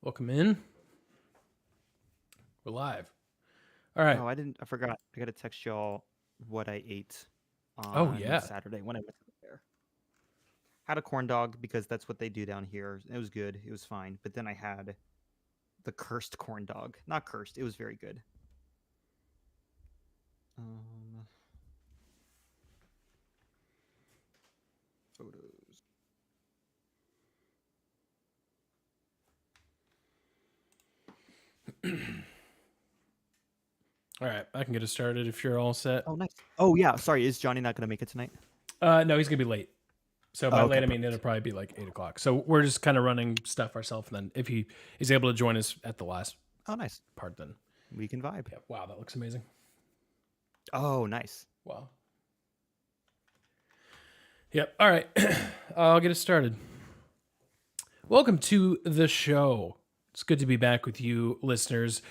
Welcome in. We're live. All right. Oh, I forgot. I got to text y'all what I ate Oh on yeah. Saturday when I went to the fair. Had a corn dog because that's what they do down here. It was good. It was fine. But then I had the cursed corn dog. Not cursed. It was very good. Um, Photos. All right. I can get us started if you're all set. Oh, nice. Oh, yeah. Sorry. Is Johnny not going to make it tonight? No, he's gonna be late. So by Oh, late, okay. I mean it'll probably be like 8 o'clock. So we're just kind of running stuff ourselves. And then if he is able to join us at the last Oh, nice. part, then We can vibe. yeah. Wow, that looks amazing. Oh, nice. Wow. Yep. All right. I'll get us started. Welcome to the show. It's good to be back with you, listeners.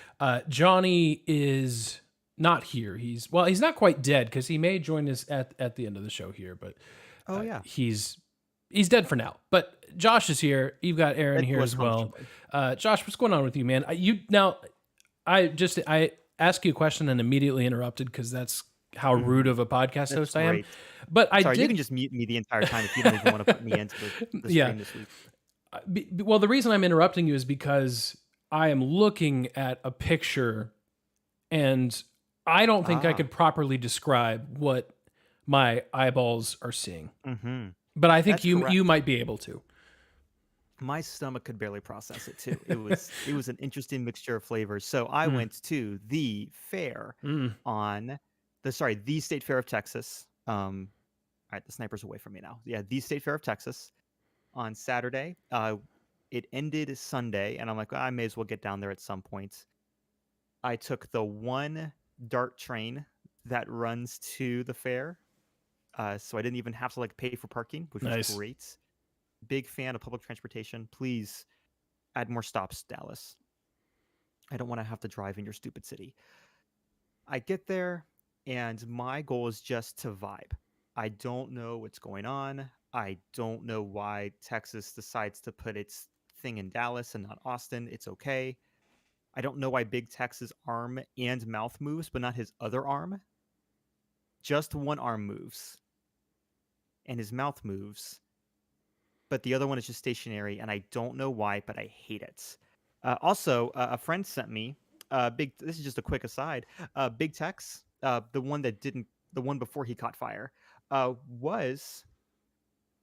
Johnny is not here. He's not quite dead because he may join us at the end of the show here, but Oh, yeah. he's dead for now. But Josh is here. You've got Aaron That here was as well. comfortable. Josh, what's going on with you, man? I asked you a question and immediately interrupted because that's how rude of a podcast That's host I am. great. But I Sorry, you can did. just mute me the entire time if you don't even want to put me into the Yeah. stream this week. Well, the reason I'm interrupting you is because I am looking at a picture and I don't think I Ah. could properly describe what my eyeballs are seeing. Mm-hmm. But I think That's you correct. might be able to. My stomach could barely process it too. It was an interesting mixture of flavors. So I Mm, went to the fair mm. on the State Fair of Texas. All right, the sniper's away from me now. Yeah, the State Fair of Texas on Saturday. It ended Sunday, and I'm like, well, I may as well get down there at some point. I took the one DART train that runs to the fair, so I didn't even have to like pay for parking, which was Nice. great. Big fan of public transportation. Please add more stops, Dallas. I don't want to have to drive in your stupid city. I get there, and my goal is just to vibe. I don't know what's going on. I don't know why Texas decides to put its thing in Dallas and not Austin. It's okay. I don't know why Big Tex's arm and mouth moves, but not his other arm. Just one arm moves, and his mouth moves, but the other one is just stationary, and I don't know why, but I hate it. Also, a friend sent me big. This is just a quick aside. Big Tex, the one that didn't, the one before he caught fire, was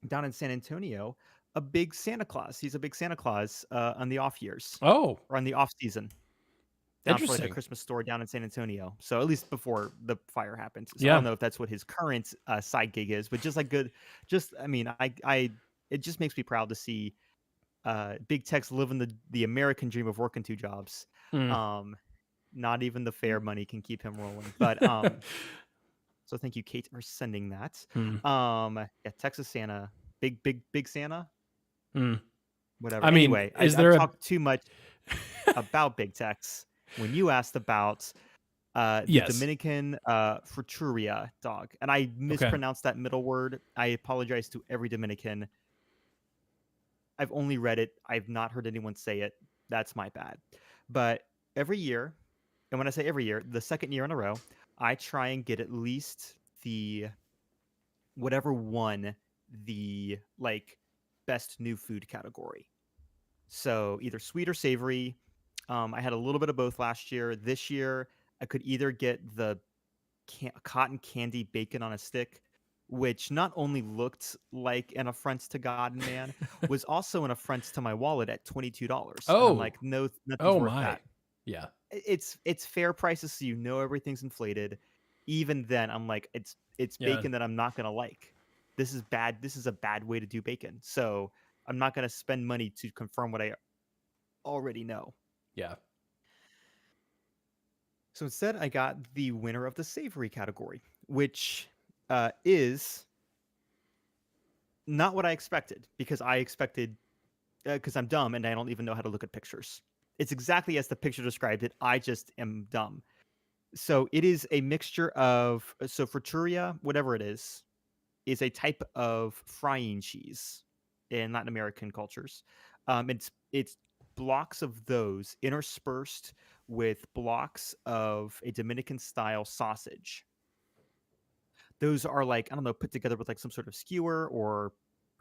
down in San Antonio. A big Santa Claus. He's a big Santa Claus on the off years Oh, or on the off season. Down for like a interesting. Christmas store down in San Antonio. So at least before the fire happened. So I Yeah. don't know if that's what his current side gig is, but just like good, just I mean, it just makes me proud to see Big Tech's living the American dream of working two jobs. Mm. Um, Not even the fair money can keep him rolling. But so thank you, Kate, for sending that. Mm. Yeah, Texas Santa, big Santa, Mm. whatever. I mean, Anyway, is I've there a talked too much about Big Tex. When you asked about the yes? Dominican Fruturia dog, and I Okay. mispronounced that middle word. I apologize to every Dominican. I've only read it. I've not heard anyone say it. That's my bad. But every year, and when I say every year, the second year in a row, I try and get at least the whatever won the like best new food category. So either sweet or savory. I had a little bit of both last year. This year, I could either get the cotton candy bacon on a stick, which not only looked like an affront to God and man, was also an affront to my wallet at $22. And I'm Oh. like, no, nothing's Oh worth my. that. Yeah. It's fair prices, so you know everything's inflated. Even then, I'm like, it's Yeah. bacon that I'm not gonna like. This is bad. This is a bad way to do bacon. So I'm not gonna spend money to confirm what I already know. Yeah. So instead, I got the winner of the savory category, which is not what I expected because I expected because I'm dumb and I don't even know how to look at pictures. It's exactly as the picture described it. I just am dumb. So it is a mixture of Fruturia, whatever it is a type of frying cheese in Latin American cultures. It's blocks of those interspersed with blocks of a Dominican style sausage. Those are like, I don't know, put together with like some sort of skewer or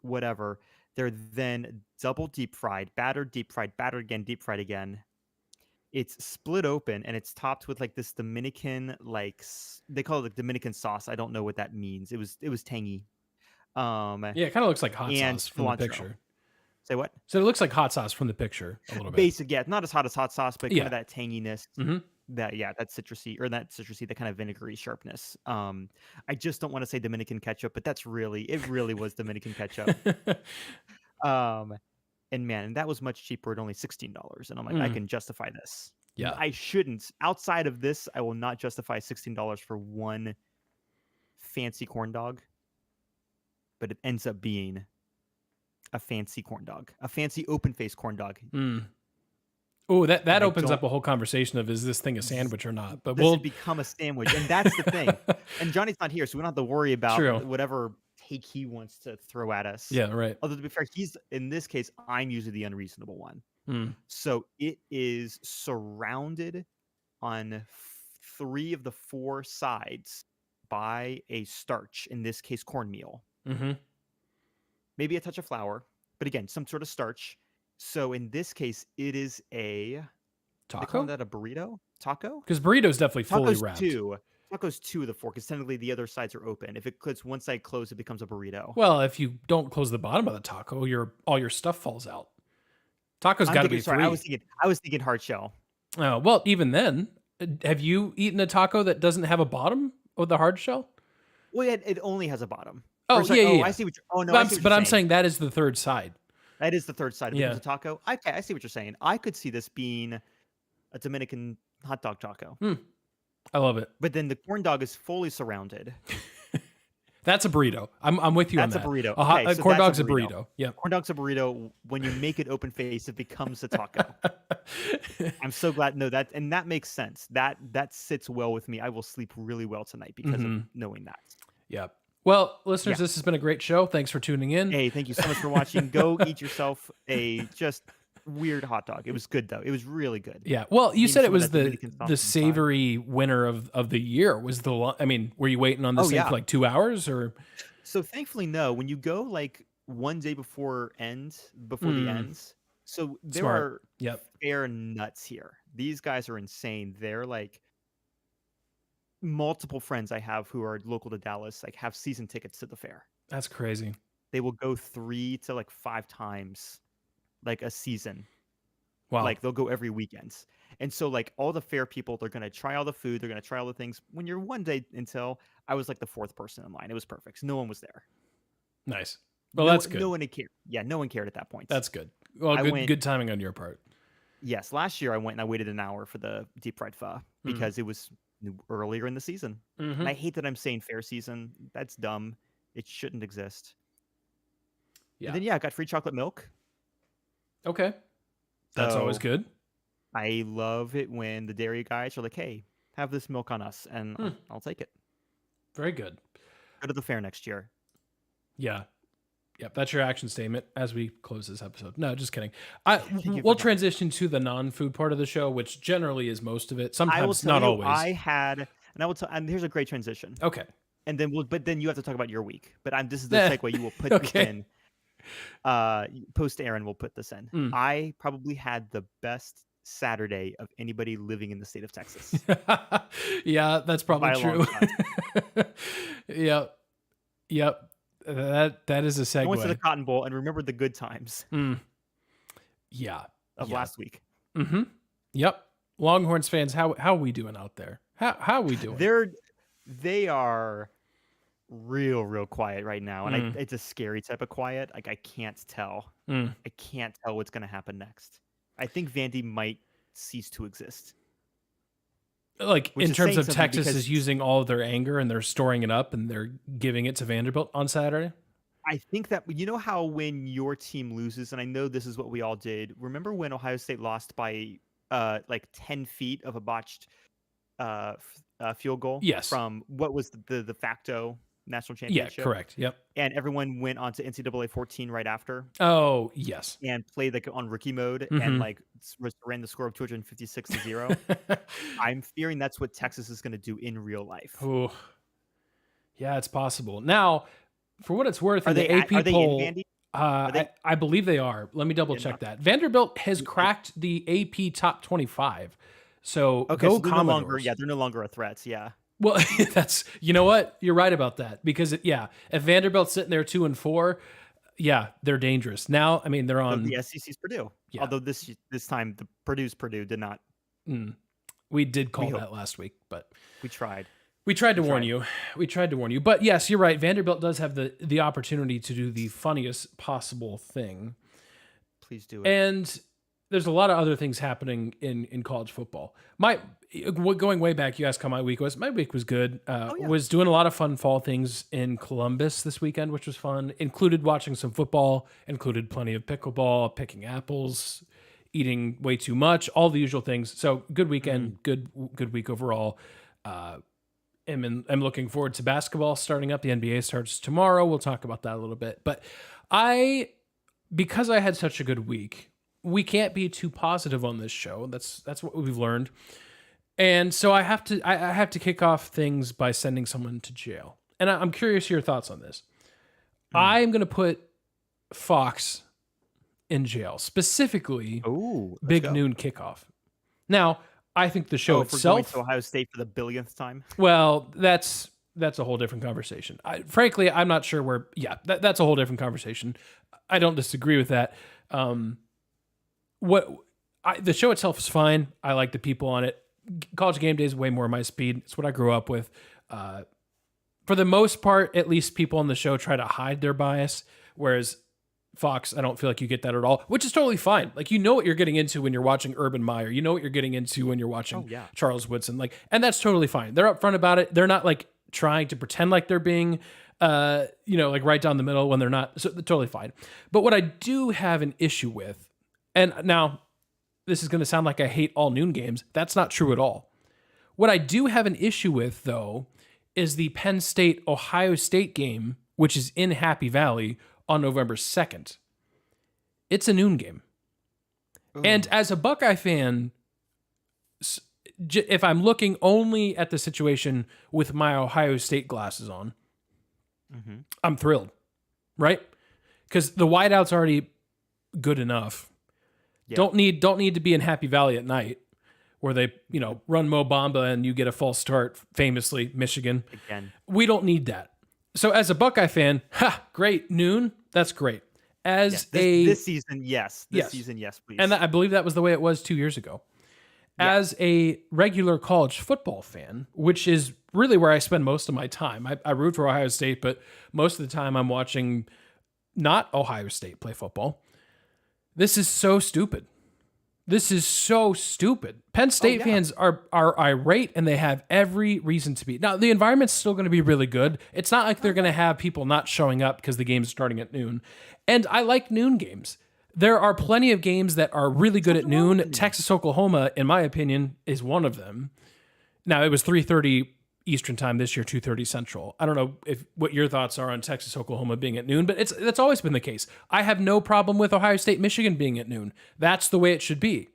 whatever. They're then double deep fried, battered again, deep fried again. It's split open and it's topped with like this Dominican, like they call it like Dominican sauce. I don't know what that means. It was tangy. Yeah, it kind of looks like hot And sauce from the cilantro. picture. Say what? So it looks like hot sauce from the picture a little bit. Basic, yeah, not as hot as hot sauce, but kind Yeah. of that tanginess, Mm-hmm. that citrusy, that kind of vinegary sharpness. I just don't want to say Dominican ketchup, but it really was Dominican ketchup. And man, and that was much cheaper at only $16. And I'm like, I can justify this. Yeah. I shouldn't. Outside of this, I will not justify $16 for one fancy corn dog. But it ends up being a fancy corn dog, a fancy open-faced corn dog. Oh, that opens up a whole conversation of, is this thing a sandwich or not? But does it become a sandwich? And that's the thing. And Johnny's not here, so we don't have to worry about whatever take he wants to throw at us. Yeah, right. Although to be fair, in this case, I'm usually the unreasonable one. So it is surrounded on 3 of the 4 sides by a starch, in this case, cornmeal. Maybe a touch of flour, but again, some sort of starch. So in this case, it is a taco. They call that a burrito? Taco? Because burrito is definitely fully wrapped. Taco's 2 of the 4, because technically the other sides are open. If it clicks one side closed, it becomes a burrito. Well, if you don't close the bottom of the taco, all your stuff falls out. Taco's got to be 3. I was thinking hard shell. Oh, well, even then, have you eaten a taco that doesn't have a bottom with the hard shell? Well, it only has a bottom. Oh, yeah. I see what you're. Oh no, but I'm saying that is the third side. That is the third side. It becomes a taco. Okay, I see what you're saying. I could see this being a Dominican hot dog taco. I love it. But then the corn dog is fully surrounded. That's a burrito. I'm with you on that. That's a burrito. A corn dog's a burrito. Yeah. Corn dog's a burrito. When you make it open face, it becomes a taco. I'm so glad. No, that makes sense. That sits well with me. I will sleep really well tonight because of knowing that. Yeah. Well, listeners, this has been a great show. Thanks for tuning in. Hey, thank you so much for watching. Go eat yourself a just weird hot dog. It was good though. It was really good. Yeah. Well, you said it was the savory winner of the year. Were you waiting on this thing for like 2 hours or? So thankfully, no. When you go like one day before the ends, so there are fair nuts here. These guys are insane. They're like multiple friends I have who are local to Dallas, like have season tickets to the fair. That's crazy. They will go 3 to like 5 times like a season. Wow. Like they'll go every weekend. And so like all the fair people, they're going to try all the food. They're going to try all the things. When you're one day until I was like the 4th person in line. It was perfect. So no one was there. Nice. Well, that's good. No one cared. Yeah, no one cared at that point. That's good. Well, good timing on your part. Yes. Last year I went and I waited an hour for the deep fried pho because it was earlier in the season. And I hate that I'm saying fair season. That's dumb. It shouldn't exist. Yeah. And then I got free chocolate milk. Okay. That's always good. I love it when the dairy guys are like, hey, have this milk on us, and I'll take it. Very good. Go to the fair next year. Yeah. Yep, that's your action statement as we close this episode. No, just kidding. We'll transition to the non-food part of the show, which generally is most of it. Sometimes, not always. And here's a great transition. Okay. And then but then you have to talk about your week. But this is the segue. You will put this in. Post Aaron will put this in. I probably had the best Saturday of anybody living in the state of Texas. Yeah, that's probably true. Yep. That is a segue. I went to the Cotton Bowl and remembered the good times. Yeah. Of last week. Yep. Longhorns fans, how are we doing out there? How are we doing? They are real quiet right now, and it's a scary type of quiet. Like I can't tell. I can't tell what's going to happen next. I think Vandy might cease to exist. Like in terms of Texas is using all of their anger and they're storing it up and they're giving it to Vanderbilt on Saturday. I think that you know how when your team loses, and I know this is what we all did. Remember when Ohio State lost by like 10 feet of a botched field goal? Yes. From what was the de facto national Yeah, championship. correct. Yep. And everyone went on to NCAA 14 right after Oh, yes. and played like on rookie mode and like ran the score of 256-0. I'm fearing that's what Texas is going to do in real life. Oh, yeah, it's possible. Now, for what it's worth, Are in they the AP are they poll, in Vandy? Are they I believe they are. Let me double in check not? that. Vanderbilt has cracked the AP top 25. So Okay, go so they're no longer Commodores. they're no longer a threat. Yeah. Well, that's, you know what? You're right about that, because if Vanderbilt's sitting there 2-4, yeah, they're dangerous. Now, I mean, they're So on. the SEC's Purdue. Yeah. Although this time the Purdue did not. We did call hope. that last week, but We tried. we tried to warn you. We tried to warn you. But yes, you're right. Vanderbilt does have the opportunity to do the funniest possible thing. Please do it. And there's a lot of other things happening in college football. Going way back, you asked how my week was. My week was good. Was doing a lot of fun fall things in Columbus this weekend, which was fun. Included watching some football, included plenty of pickleball, picking apples, eating way too much, all the usual things. So good weekend, good week overall. I'm looking forward to basketball starting up. The NBA starts tomorrow. We'll talk about that a little bit. But because I had such a good week, we can't be too positive on this show. That's what we've learned. And so I have to kick off things by sending someone to jail. And I'm curious your thoughts on this. I'm going to put Fox in jail, specifically Big Noon Kickoff. Now, I think the show itself, for going to Ohio State for the billionth time. Well, that's a whole different conversation. Frankly, I'm not sure where. Yeah, that's a whole different conversation. I don't disagree with that. The show itself is fine. I like the people on it. College Game Day is way more my speed. It's what I grew up with. For the most part, at least people on the show try to hide their bias, whereas Fox, I don't feel like you get that at all, which is totally fine. Like, you know what you're getting into when you're watching Urban Meyer. You know what you're getting into when you're watching Charles Woodson. Like, and that's totally fine. They're upfront about it. They're not like trying to pretend like they're being, like right down the middle when they're not. So they're totally fine. But what I do have an issue with, and now this is going to sound like I hate all noon games. That's not true at all. What I do have an issue with, though, is the Penn State-Ohio State game, which is in Happy Valley on November 2nd. It's a noon game. And as a Buckeye fan, if I'm looking only at the situation with my Ohio State glasses on, I'm thrilled, right? Because the whiteout's already good enough. Yeah. Don't need to be in Happy Valley at night where they, run Mo Bamba and you get a false start, famously, Michigan. Again. We don't need that. So as a Buckeye fan, great, noon, that's great. This season, yes. This season, yes, please. And I believe that was the way it was 2 years ago. Yeah. As a regular college football fan, which is really where I spend most of my time, I root for Ohio State, but most of the time I'm watching not Ohio State play football. This is so stupid. Penn State fans are irate, and they have every reason to be. Now, the environment's still going to be really good. It's not like they're going to have people not showing up because the game's starting at noon. And I like noon games. There are plenty of games that are really good at noon. Texas, Oklahoma, in my opinion, is one of them. Now, it was 3:30 Eastern time this year, 2:30 Central. I don't know what your thoughts are on Texas, Oklahoma being at noon, but that's always been the case. I have no problem with Ohio State, Michigan being at noon. That's the way it should be.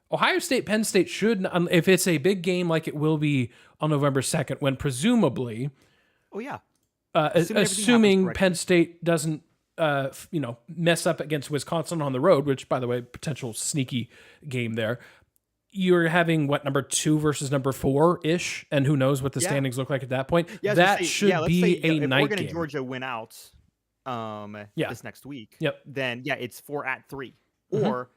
Ohio State, Penn State should, if it's a big game like it will be on November 2nd, when presumably, assuming Penn State doesn't, mess up against Wisconsin on the road, which, by the way, potential sneaky game there. You're having number 2 versus number 4-ish, and who knows what the standings look like at that point. That should be a night Oregon game. And Georgia win out this next week, then it's 4 at 3 or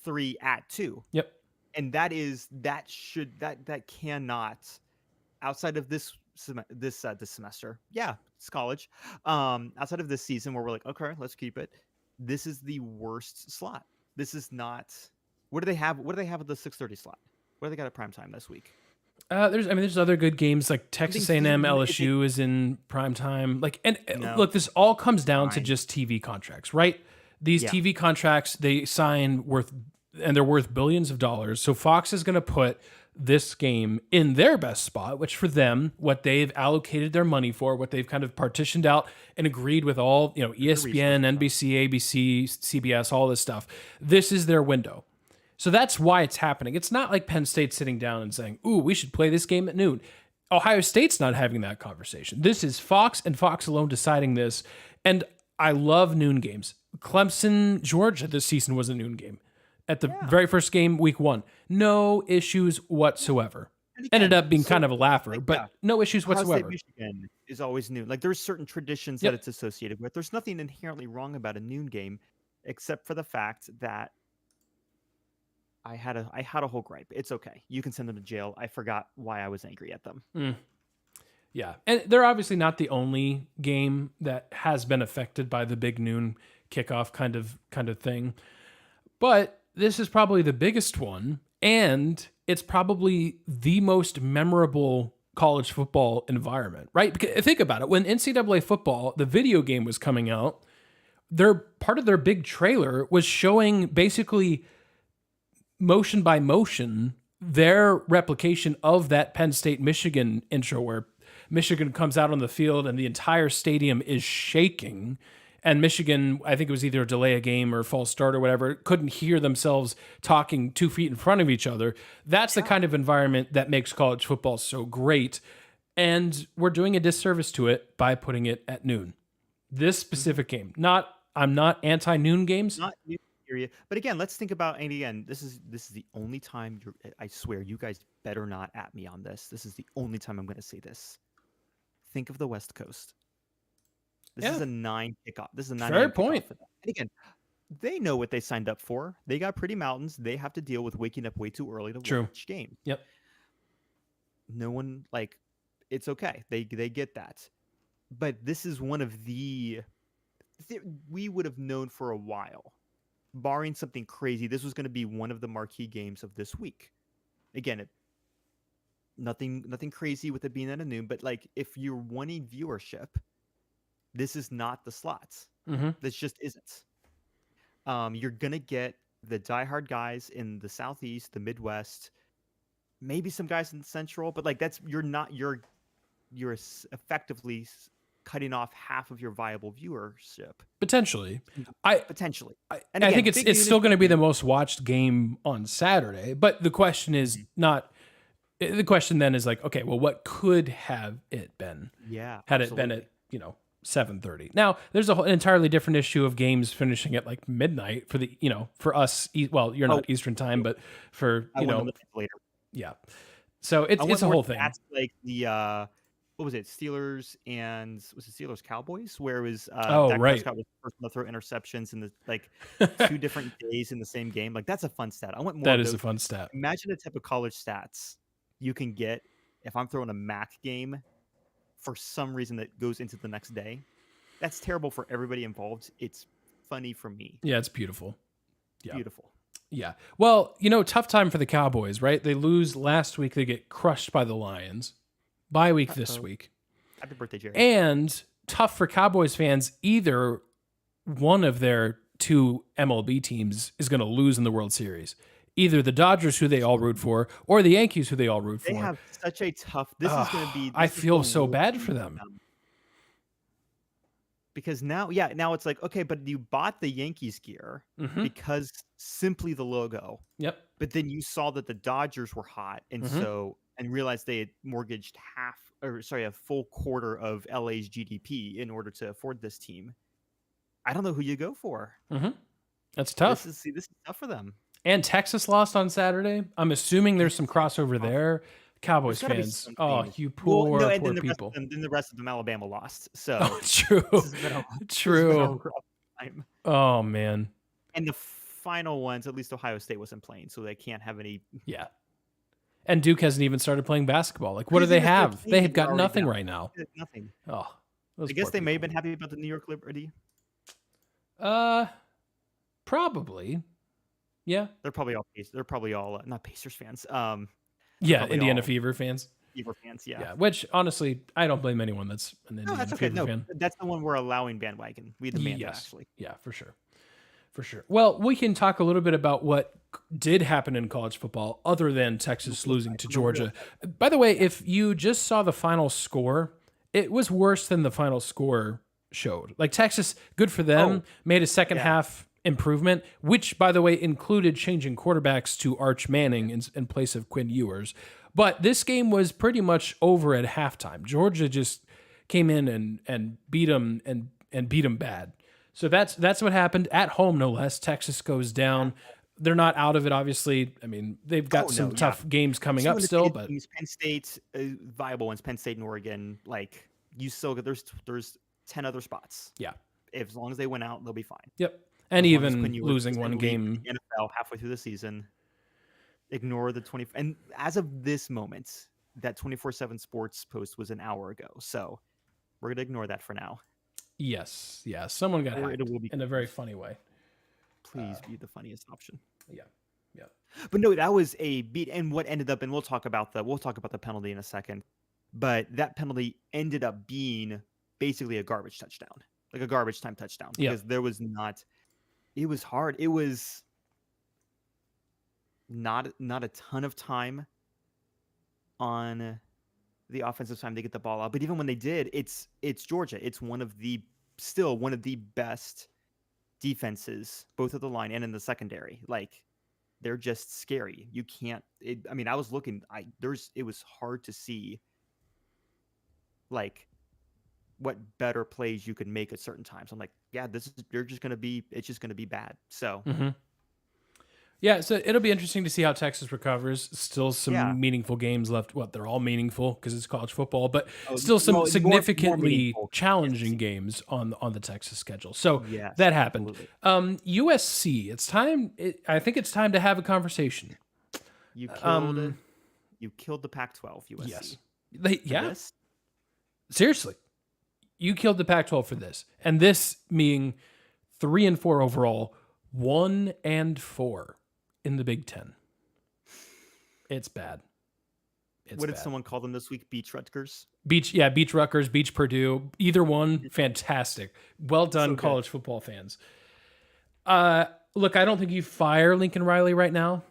3 at 2. Yep. And that cannot, outside of this semester. Yeah, it's college. Outside of this season where we're like, okay, let's keep it. This is the worst slot. This is not. What do they have? What do they have at the 6:30 slot? What do they got at prime time this week? There's other good games like Texas A&M, LSU is in prime time. Look, this all comes down to just TV contracts, right? These TV contracts they sign they're worth billions of dollars. So Fox is going to put this game in their best spot, which for them, what they've allocated their money for, what they've kind of partitioned out and agreed with all, ESPN, NBC, ABC, CBS, all this stuff. This is their window. So that's why it's happening. It's not like Penn State sitting down and saying, ooh, we should play this game at noon. Ohio State's not having that conversation. This is Fox and Fox alone deciding this. And I love noon games. Clemson, Georgia this season was a noon game. At the very first game, week 1. No issues whatsoever. Again, ended up being kind of a laugher, but no issues whatsoever. Ohio State, Michigan is always noon. Like there's certain traditions that it's associated with. There's nothing inherently wrong about a noon game, except for the fact that I had a whole gripe. It's okay. You can send them to jail. I forgot why I was angry at them. Yeah. And they're obviously not the only game that has been affected by the big noon kickoff kind of thing. But this is probably the biggest one, and it's probably the most memorable college football environment, right? Because think about it. When NCAA football, the video game was coming out, part of their big trailer was showing basically motion by motion their replication of that Penn State Michigan intro where Michigan comes out on the field and the entire stadium is shaking. And Michigan, I think it was either delay a game or false start or whatever, couldn't hear themselves talking 2 feet in front of each other. That's the kind of environment that makes college football so great. And we're doing a disservice to it by putting it at noon. This specific game. I'm not anti-noon games. Not noon period. But again, let's think about, and again, this is the only time I swear, you guys better not at me on this. This is the only time I'm going to say this. Think of the West Coast. This is a 9 kickoff. This is a 9 fair point. And again, they know what they signed up for. They got Pretty Mountains. They have to deal with waking up way too early to watch games. Yep. No one it's okay. They get that. But this is one of we would have known for a while, barring something crazy, this was going to be one of the marquee games of this week. Again, nothing crazy with it being at a noon, but if you're wanting viewership, this is not the slots. This just isn't. You're gonna get the diehard guys in the Southeast, the Midwest, maybe some guys in the Central, but you're effectively cutting off half of your viable viewership. Potentially. I think it's still going to be the most watched game on Saturday, but the question is the question then is okay, well, what could have it been? Yeah. Had absolutely. It been at, 7:30. Now, there's an entirely different issue of games finishing at midnight for for us. Well, you're not Eastern time, but for later. Yeah. So it's a whole thing. That's what was it? Steelers and was it Steelers Cowboys? Where it was Dak Prescott was the first one to throw interceptions in the 2 different days in the same game. That's a fun stat. I want more. That is a fun stat. Imagine the type of college stats you can get if I'm throwing a MAC game for some reason that goes into the next day. That's terrible for everybody involved. It's funny for me. Yeah, it's beautiful. Yeah. Beautiful. Yeah. Well, tough time for the Cowboys, right? They lose last week. They get crushed by the Lions. Bye week this week. Happy birthday, Jerry. And tough for Cowboys fans. Either one of their 2 MLB teams is going to lose in the World Series. Either the Dodgers, who they all root for, or the Yankees, who they all root for. They have such a tough... This is going to be... I feel so bad for them. Because now it's okay, but you bought the Yankees gear because simply the logo. Yep. But then you saw that the Dodgers were hot, and realized they had mortgaged a full quarter of LA's GDP in order to afford this team. I don't know who you go for. That's tough. This is tough for them. And Texas lost on Saturday. I'm assuming there's some crossover there. Cowboys fans, you poor people. And then the rest of them, Alabama lost. So true. Oh man. And the final ones, at least Ohio State wasn't playing, so they can't have any. Yeah. And Duke hasn't even started playing basketball. What do they have? They have got nothing right now. Nothing. Oh, I guess they may have been happy about the New York Liberty. Probably. Yeah. They're probably all not Pacers fans. Yeah, Indiana Fever fans. Fever fans, yeah. Yeah, which honestly, I don't blame anyone that's an Indiana Fever fan. That's the one we're allowing bandwagon. We demand that, actually. Yeah, for sure. For sure. Well, we can talk a little bit about what did happen in college football other than Texas losing to On the real Georgia. side. By the way, if you just saw the final score, it was worse than the final score showed. Like Texas, good for them, made a second yeah. half improvement, which, by the way, included changing quarterbacks to Arch Manning in place of Quinn Ewers. But this game was pretty much over at halftime. Georgia just came in and beat them and beat them bad. So that's what happened at home, no less. Texas goes down. They're not out of it, obviously. I mean, they've got some tough games coming up still, but Penn State, viable ones, Penn State and Oregon, like you still there's 10 other spots. Yeah. As long as they win out, they'll be fine. Yep. And As long as even Quinn Ewers losing is in one the league game. in the NFL halfway through the season, ignore the 20. And as of this moment, that 24/7 Sports post was an hour ago, so we're gonna ignore that for now. Yes. Yeah. Someone got Or hacked it will be in a very funny way. Please be the funniest option. Yeah. Yeah. But no, that was a beat. And what ended up, and we'll talk about the penalty in a second. But that penalty ended up being basically a garbage touchdown, like a garbage time touchdown, because there was not. It was hard. It was not a ton of time on the offensive time to get the ball out. But even when they did, it's Georgia. It's still one of the best defenses, both at the line and in the secondary. Like, they're just scary. You can't. I was looking. It was hard to see, like, what better plays you could make at certain times. I'm like, yeah, it's just gonna be bad. So. Mm-hmm. Yeah, so it'll be interesting to see how Texas recovers. Still some meaningful games left. Well, they're all meaningful because it's college football, but still some significantly challenging games on the Texas schedule. So that happened. USC, it's time. I think it's time to have a conversation. You killed the Pac-12, USC. Yes. Seriously, you killed the Pac-12 for this, and this being 3-4 overall, 1-4. In the Big Ten. It's bad. What did someone call them this week? Beach Rutgers? Beach Rutgers, Beach Purdue. Either one, fantastic. Well done, college football fans. Look, I don't think you fire Lincoln Riley right now,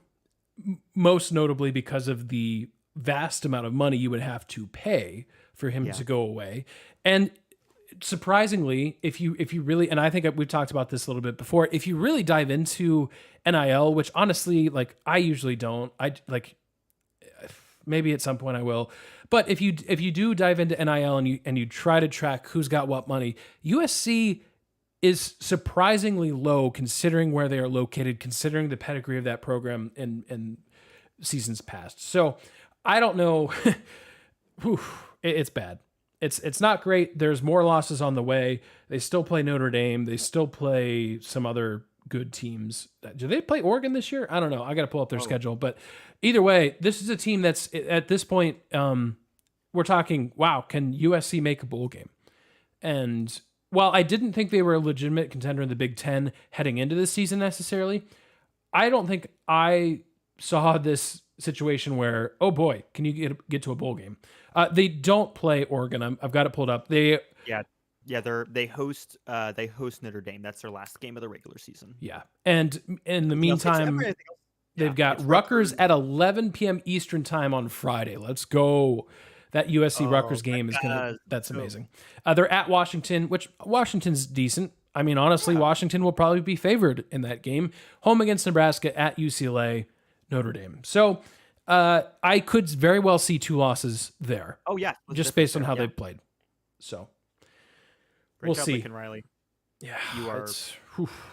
most notably because of the vast amount of money you would have to pay for him to go away. And surprisingly, if you really, and I think we've talked about this a little bit before, if you really dive into NIL, which honestly, like, I usually don't, maybe at some point I will, but if you do dive into NIL and you try to track who's got what money, USC is surprisingly low considering where they are located, considering the pedigree of that program in seasons past. So I don't know. It's bad. It's not great. There's more losses on the way. They still play Notre Dame. They still play some other good teams. Do they play Oregon this year? I don't know. I got to pull up their schedule. But either way, this is a team that's at this point, we're talking, wow, can USC make a bowl game? And while I didn't think they were a legitimate contender in the Big Ten heading into this season necessarily, I don't think I saw this situation where, oh boy, can you get to a bowl game? They don't play Oregon. I've got it pulled up. They host Notre Dame. That's their last game of the regular season. Yeah, and in the meantime, they've got Rutgers at 11 p.m. Eastern time on Friday. Let's go. That USC Rutgers game is that's amazing. They're at Washington, which Washington's decent. I mean, honestly, Washington will probably be favored in that game. Home against Nebraska, at UCLA, Notre Dame. So I could very well see 2 losses there. Oh, yeah. Just based on how they've played. So we'll see. Lincoln Riley. Yeah. You are,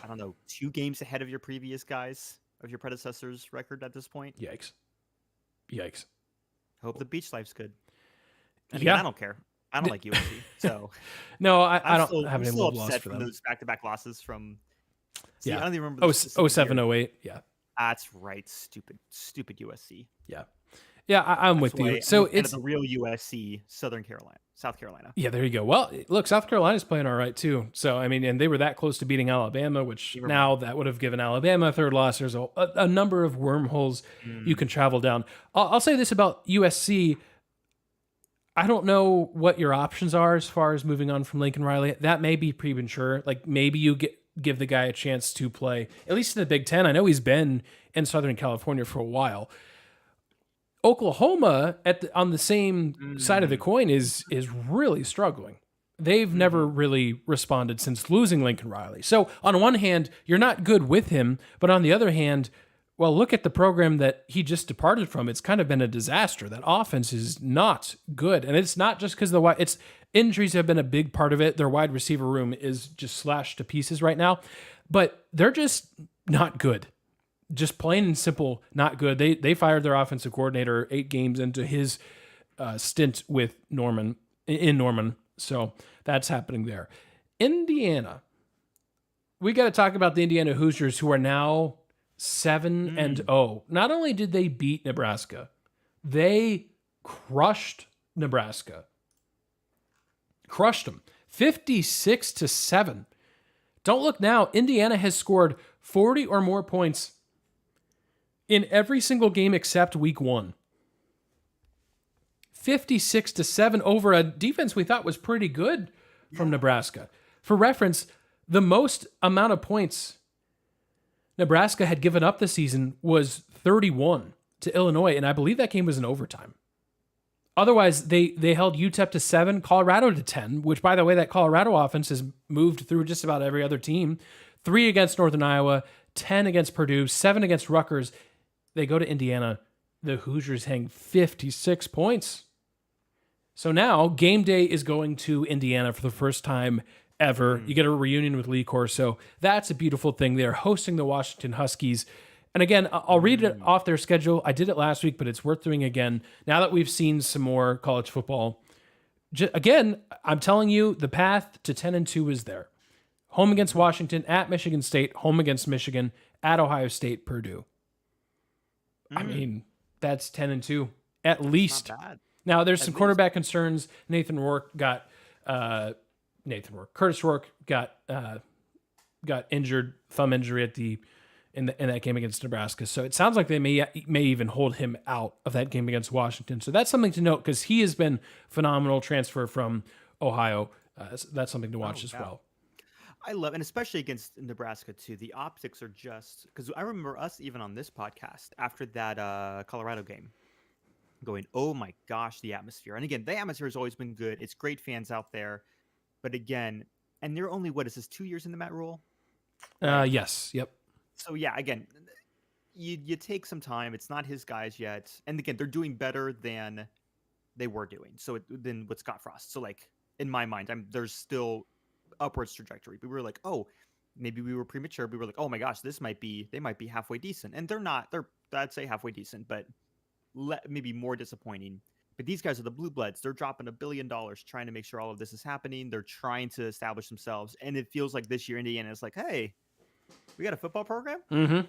I don't know, 2 games ahead of your previous guys, of your predecessors' record at this point. Yikes. Hope the beach life's good. And again, I don't care. I don't like USC. So no, I don't have any love lost for them. Those back-to-back losses from. I don't even remember. 07, 08. Yeah. That's right. Stupid USC. Yeah. Yeah, I'm with you. So it's the real USC, South Carolina. Yeah, there you go. Well, look, South Carolina's playing all right too. So, I mean, and they were that close to beating Alabama, which now that would have given Alabama a third loss. There's a number of wormholes you can travel down. I'll say this about USC. I don't know what your options are as far as moving on from Lincoln Riley. That may be premature. Like maybe you get give the guy a chance to play, at least in the Big Ten. I know he's been in Southern California for a while. Oklahoma on the same side of the coin is really struggling. They've never really responded since losing Lincoln Riley. So on one hand, you're not good with him, but on the other hand, well, look at the program that he just departed from. It's kind of been a disaster. That offense is not good, and it's not just because it's injuries have been a big part of it. Their wide receiver room is just slashed to pieces right now, but they're just not good. Just plain and simple, not good. They fired their offensive coordinator 8 games into his stint with Norman. So that's happening there. Indiana. We got to talk about the Indiana Hoosiers, who are now 7-0. Not only did they beat Nebraska, they crushed Nebraska. Crushed them. 56-7. Don't look now. Indiana has scored 40 or more points in every single game except week 1. 56-7 over a defense we thought was pretty good from Nebraska. For reference, the most amount of points Nebraska had given up this season was 31 to Illinois, and I believe that game was in overtime. Otherwise, they held UTEP to 7, Colorado to 10, which, by the way, that Colorado offense has moved through just about every other team. 3 against Northern Iowa, 10 against Purdue, 7 against Rutgers. They go to Indiana. The Hoosiers hang 56 points. So now, game day is going to Indiana for the first time ever. You get a reunion with Lee Corso. That's a beautiful thing. They're hosting the Washington Huskies. And again, I'll read it off their schedule. I did it last week, but it's worth doing again. Now that we've seen some more college football, again, I'm telling you, the path to 10-2 is there. Home against Washington, at Michigan State, home against Michigan, at Ohio State, Purdue. I mean, that's 10-2 at least. Not bad. Now there's some quarterback concerns. Curtis Rourke got injured, thumb injury in that game against Nebraska. So it sounds like they may even hold him out of that game against Washington. So that's something to note because he has been phenomenal transfer from Ohio. That's something to watch as well. I love, and especially against Nebraska too. The optics are just because I remember us even on this podcast after that Colorado game, going, "Oh my gosh, the atmosphere!" And again, the atmosphere has always been good. It's great fans out there, but again, and they're only 2 years in the Matt Rule? Yes. Yep. So yeah, again, you take some time. It's not his guys yet, and again, they're doing better than they were doing. So than with Scott Frost. So like in my mind, there's still upwards trajectory. But we were like, oh, maybe we were premature. We were like, oh my gosh, they might be halfway decent, and they're not. They're, I'd say, halfway decent, but maybe more disappointing. But these guys are the blue bloods. They're dropping $1 billion trying to make sure all of this is happening. They're trying to establish themselves, and it feels like this year Indiana is like, hey, we got a football program. Hey,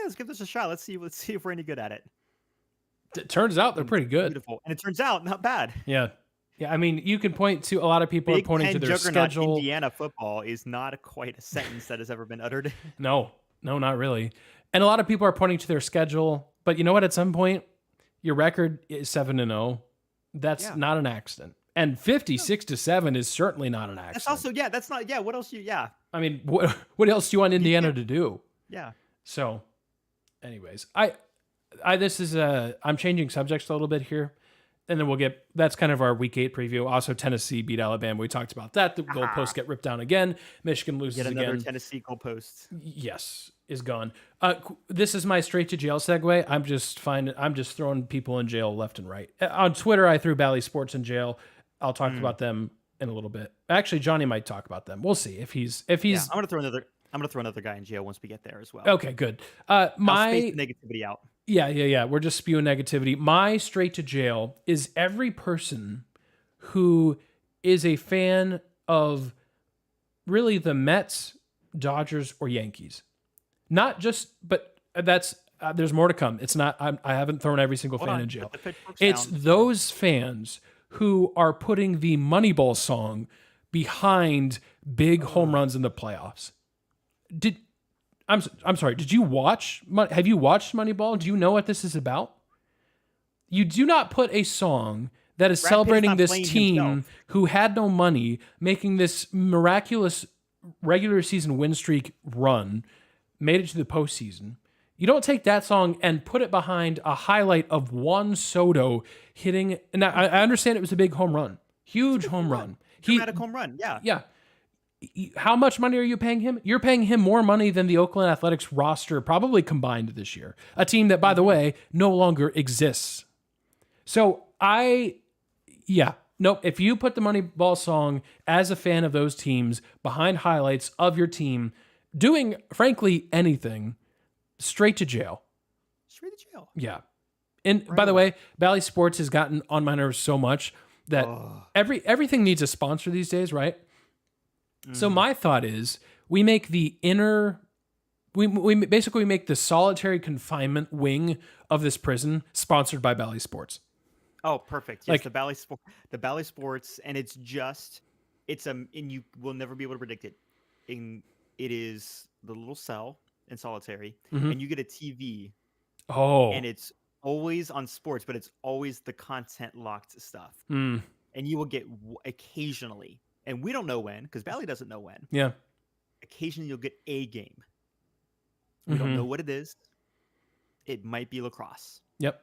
let's give this a shot. Let's see if we're any good at it. It turns out they're pretty good. Beautiful, and it turns out not bad. Yeah. I mean, you can point to a lot of people are pointing to their schedule. Indiana football is not quite a sentence that has ever been uttered. No, not really. And a lot of people are pointing to their schedule, but you know what? At some point, your record is 7-0. That's not an accident. And 56-7 is certainly not an accident. That's also, that's not, what else I mean, what else do you want Indiana to do? Yeah. So, anyways, I'm changing subjects a little bit here. And then that's kind of our week 8 preview. Also, Tennessee beat Alabama. We talked about that. The goalposts get ripped down again. Michigan loses again. Another Tennessee goalpost. Yes, is gone. This is my straight to jail segue. I'm just throwing people in jail left and right. On Twitter, I threw Bally Sports in jail. I'll talk about them in a little bit. Actually, Johnny might talk about them. We'll see if he's. I'm gonna throw another guy in jail once we get there as well. Okay, good. I'll space the negativity out. Yeah. We're just spewing negativity. My straight to jail is every person who is a fan of really the Mets, Dodgers, or Yankees. Not just, but that's there's more to come. It's not. I haven't thrown every single fan in jail. It's those fans who are putting the Moneyball song behind big home runs in the playoffs. I'm sorry. Did you watch? Have you watched Moneyball? Do you know what this is about? You do not put a song that is celebrating this team who had no money, making this miraculous regular season win streak run, made it to the postseason. You don't take that song and put it behind a highlight of Juan Soto hitting. And I understand it was a big home run, huge home run. Dramatic home run. Yeah. Yeah. How much money are you paying him? You're paying him more money than the Oakland Athletics roster probably combined this year. A team that, by the way, no longer exists. So if you put the Moneyball song as a fan of those teams behind highlights of your team doing, frankly, anything, straight to jail. Straight to jail. Yeah. And by the way, Bally Sports has gotten on my nerves so much that everything needs a sponsor these days, right? So my thought is we make the we basically make the solitary confinement wing of this prison sponsored by Bally Sports. Oh, perfect. Yes, the Bally Sports, and and you will never be able to predict it. It is the little cell in solitary, and you get a TV. Oh. And it's always on sports, but it's always the content locked stuff. Mm. And you will get occasionally, and we don't know when, because Bally doesn't know when. Yeah. Occasionally you'll get a game. We don't know what it is. It might be lacrosse. Yep.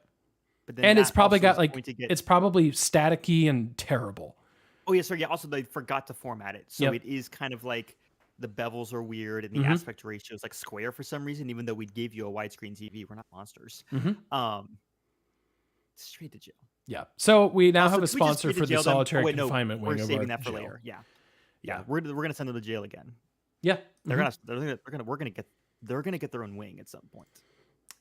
But then and it's probably got it's probably staticky and terrible. Oh yeah, sorry. Yeah. Also, they forgot to format it, so it is kind of like the bevels are weird and the aspect ratio is like square for some reason. Even though we gave you a widescreen TV, we're not monsters. Straight to jail. Yeah. So we now have a sponsor for the solitary confinement wing. We're saving that for later. Yeah. We're gonna send them to jail again. Yeah. They're gonna get their own wing at some point.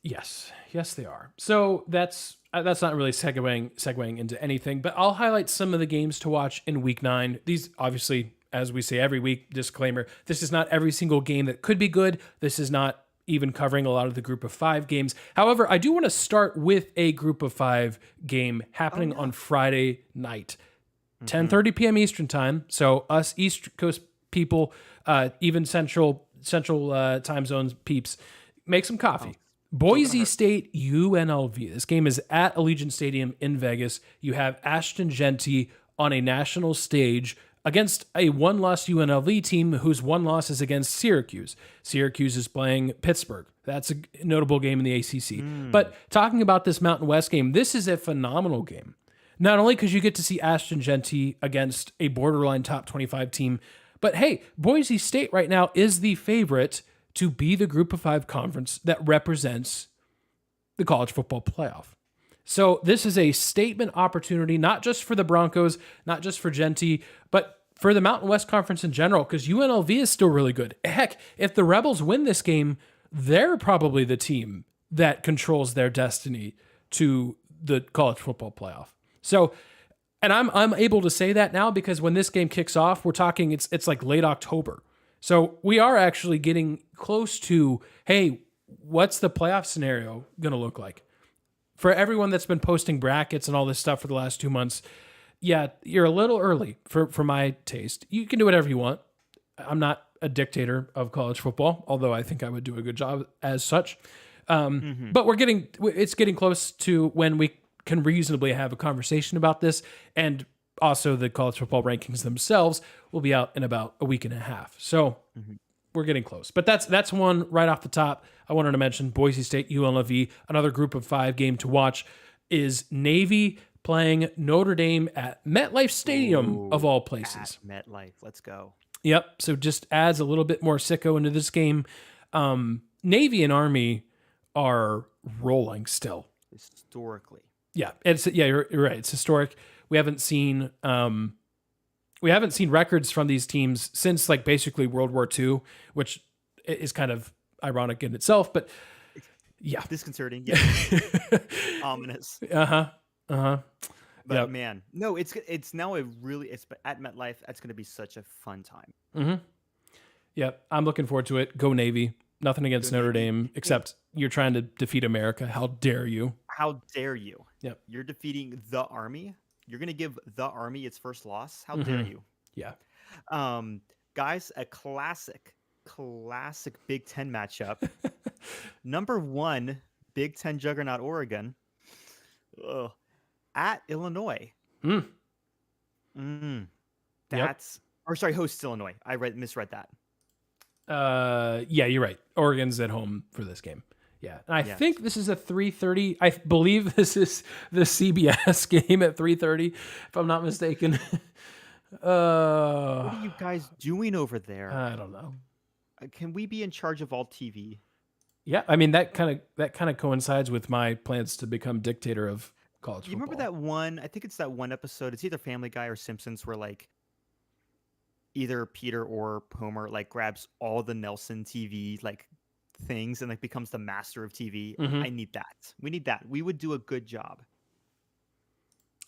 Yes, they are. So that's not really segueing into anything, but I'll highlight some of the games to watch in Week 9. These, obviously, as we say every week, disclaimer: this is not every single game that could be good. This is not even covering a lot of the Group of 5 games. However, I do want to start with a Group of 5 game happening on Friday night, 10:30 p.m. Eastern time. So us East Coast people, even Central time zones peeps, make some coffee. Boise State UNLV. This game is at Allegiant Stadium in Vegas. You have Ashton Genty on a national stage against a one-loss UNLV team whose one loss is against Syracuse. Syracuse is playing Pittsburgh. That's a notable game in the ACC. But talking about this Mountain West game, this is a phenomenal game. Not only because you get to see Ashton Genty against a borderline top 25 team, but hey, Boise State right now is the favorite to be the Group of 5 conference that represents the college football playoff. So this is a statement opportunity, not just for the Broncos, not just for Genty, but for the Mountain West Conference in general, because UNLV is still really good. Heck, if the Rebels win this game, they're probably the team that controls their destiny to the college football playoff. So, and I'm able to say that now because when this game kicks off, we're talking it's like late October. So we are actually getting close to, hey, what's the playoff scenario going to look like? For everyone that's been posting brackets and all this stuff for the last 2 months, yeah, you're a little early for my taste. You can do whatever you want. I'm not a dictator of college football, although I think I would do a good job as such. But it's getting close to when we can reasonably have a conversation about this, and also the college football rankings themselves will be out in about a week and a half. So we're getting close. But that's one right off the top. I wanted to mention Boise State, UNLV. Another Group of 5 game to watch is Navy playing Notre Dame at MetLife Stadium, of all places. At MetLife, let's go. Yep. So just adds a little bit more sicko into this game. Navy and Army are rolling still. Historically. Yeah. You're right. It's historic. We haven't seen records from these teams since like basically World War II, which is kind of ironic in itself, but yeah, disconcerting. Yeah, ominous. But man, no, it's now it's at MetLife. That's going to be such a fun time. Yeah, I'm looking forward to it. Go Navy. Nothing against Notre Dame, except you're trying to defeat America. How dare you? How dare you? Yep. You're defeating the Army. You're going to give the Army its first loss. How dare you? Yeah. Guys, a classic Big Ten matchup. Number 1, Big Ten juggernaut Oregon at Illinois. Hosts Illinois. I misread that. Yeah, you're right. Oregon's at home for this game. Yeah, and I Yes. think this is a 3:30. I believe this is the CBS game at 3:30, if I'm not mistaken. What are you guys doing over there? I don't know. Can we be in charge of all TV? Yeah, I mean that kind of coincides with my plans to become dictator of college You remember football. that one? I think it's that one episode. It's either Family Guy or Simpsons, where like either Peter or Homer like grabs all the Nelson TV like things and like becomes the master of TV. Mhm. I need that. We need that. We would do a good job.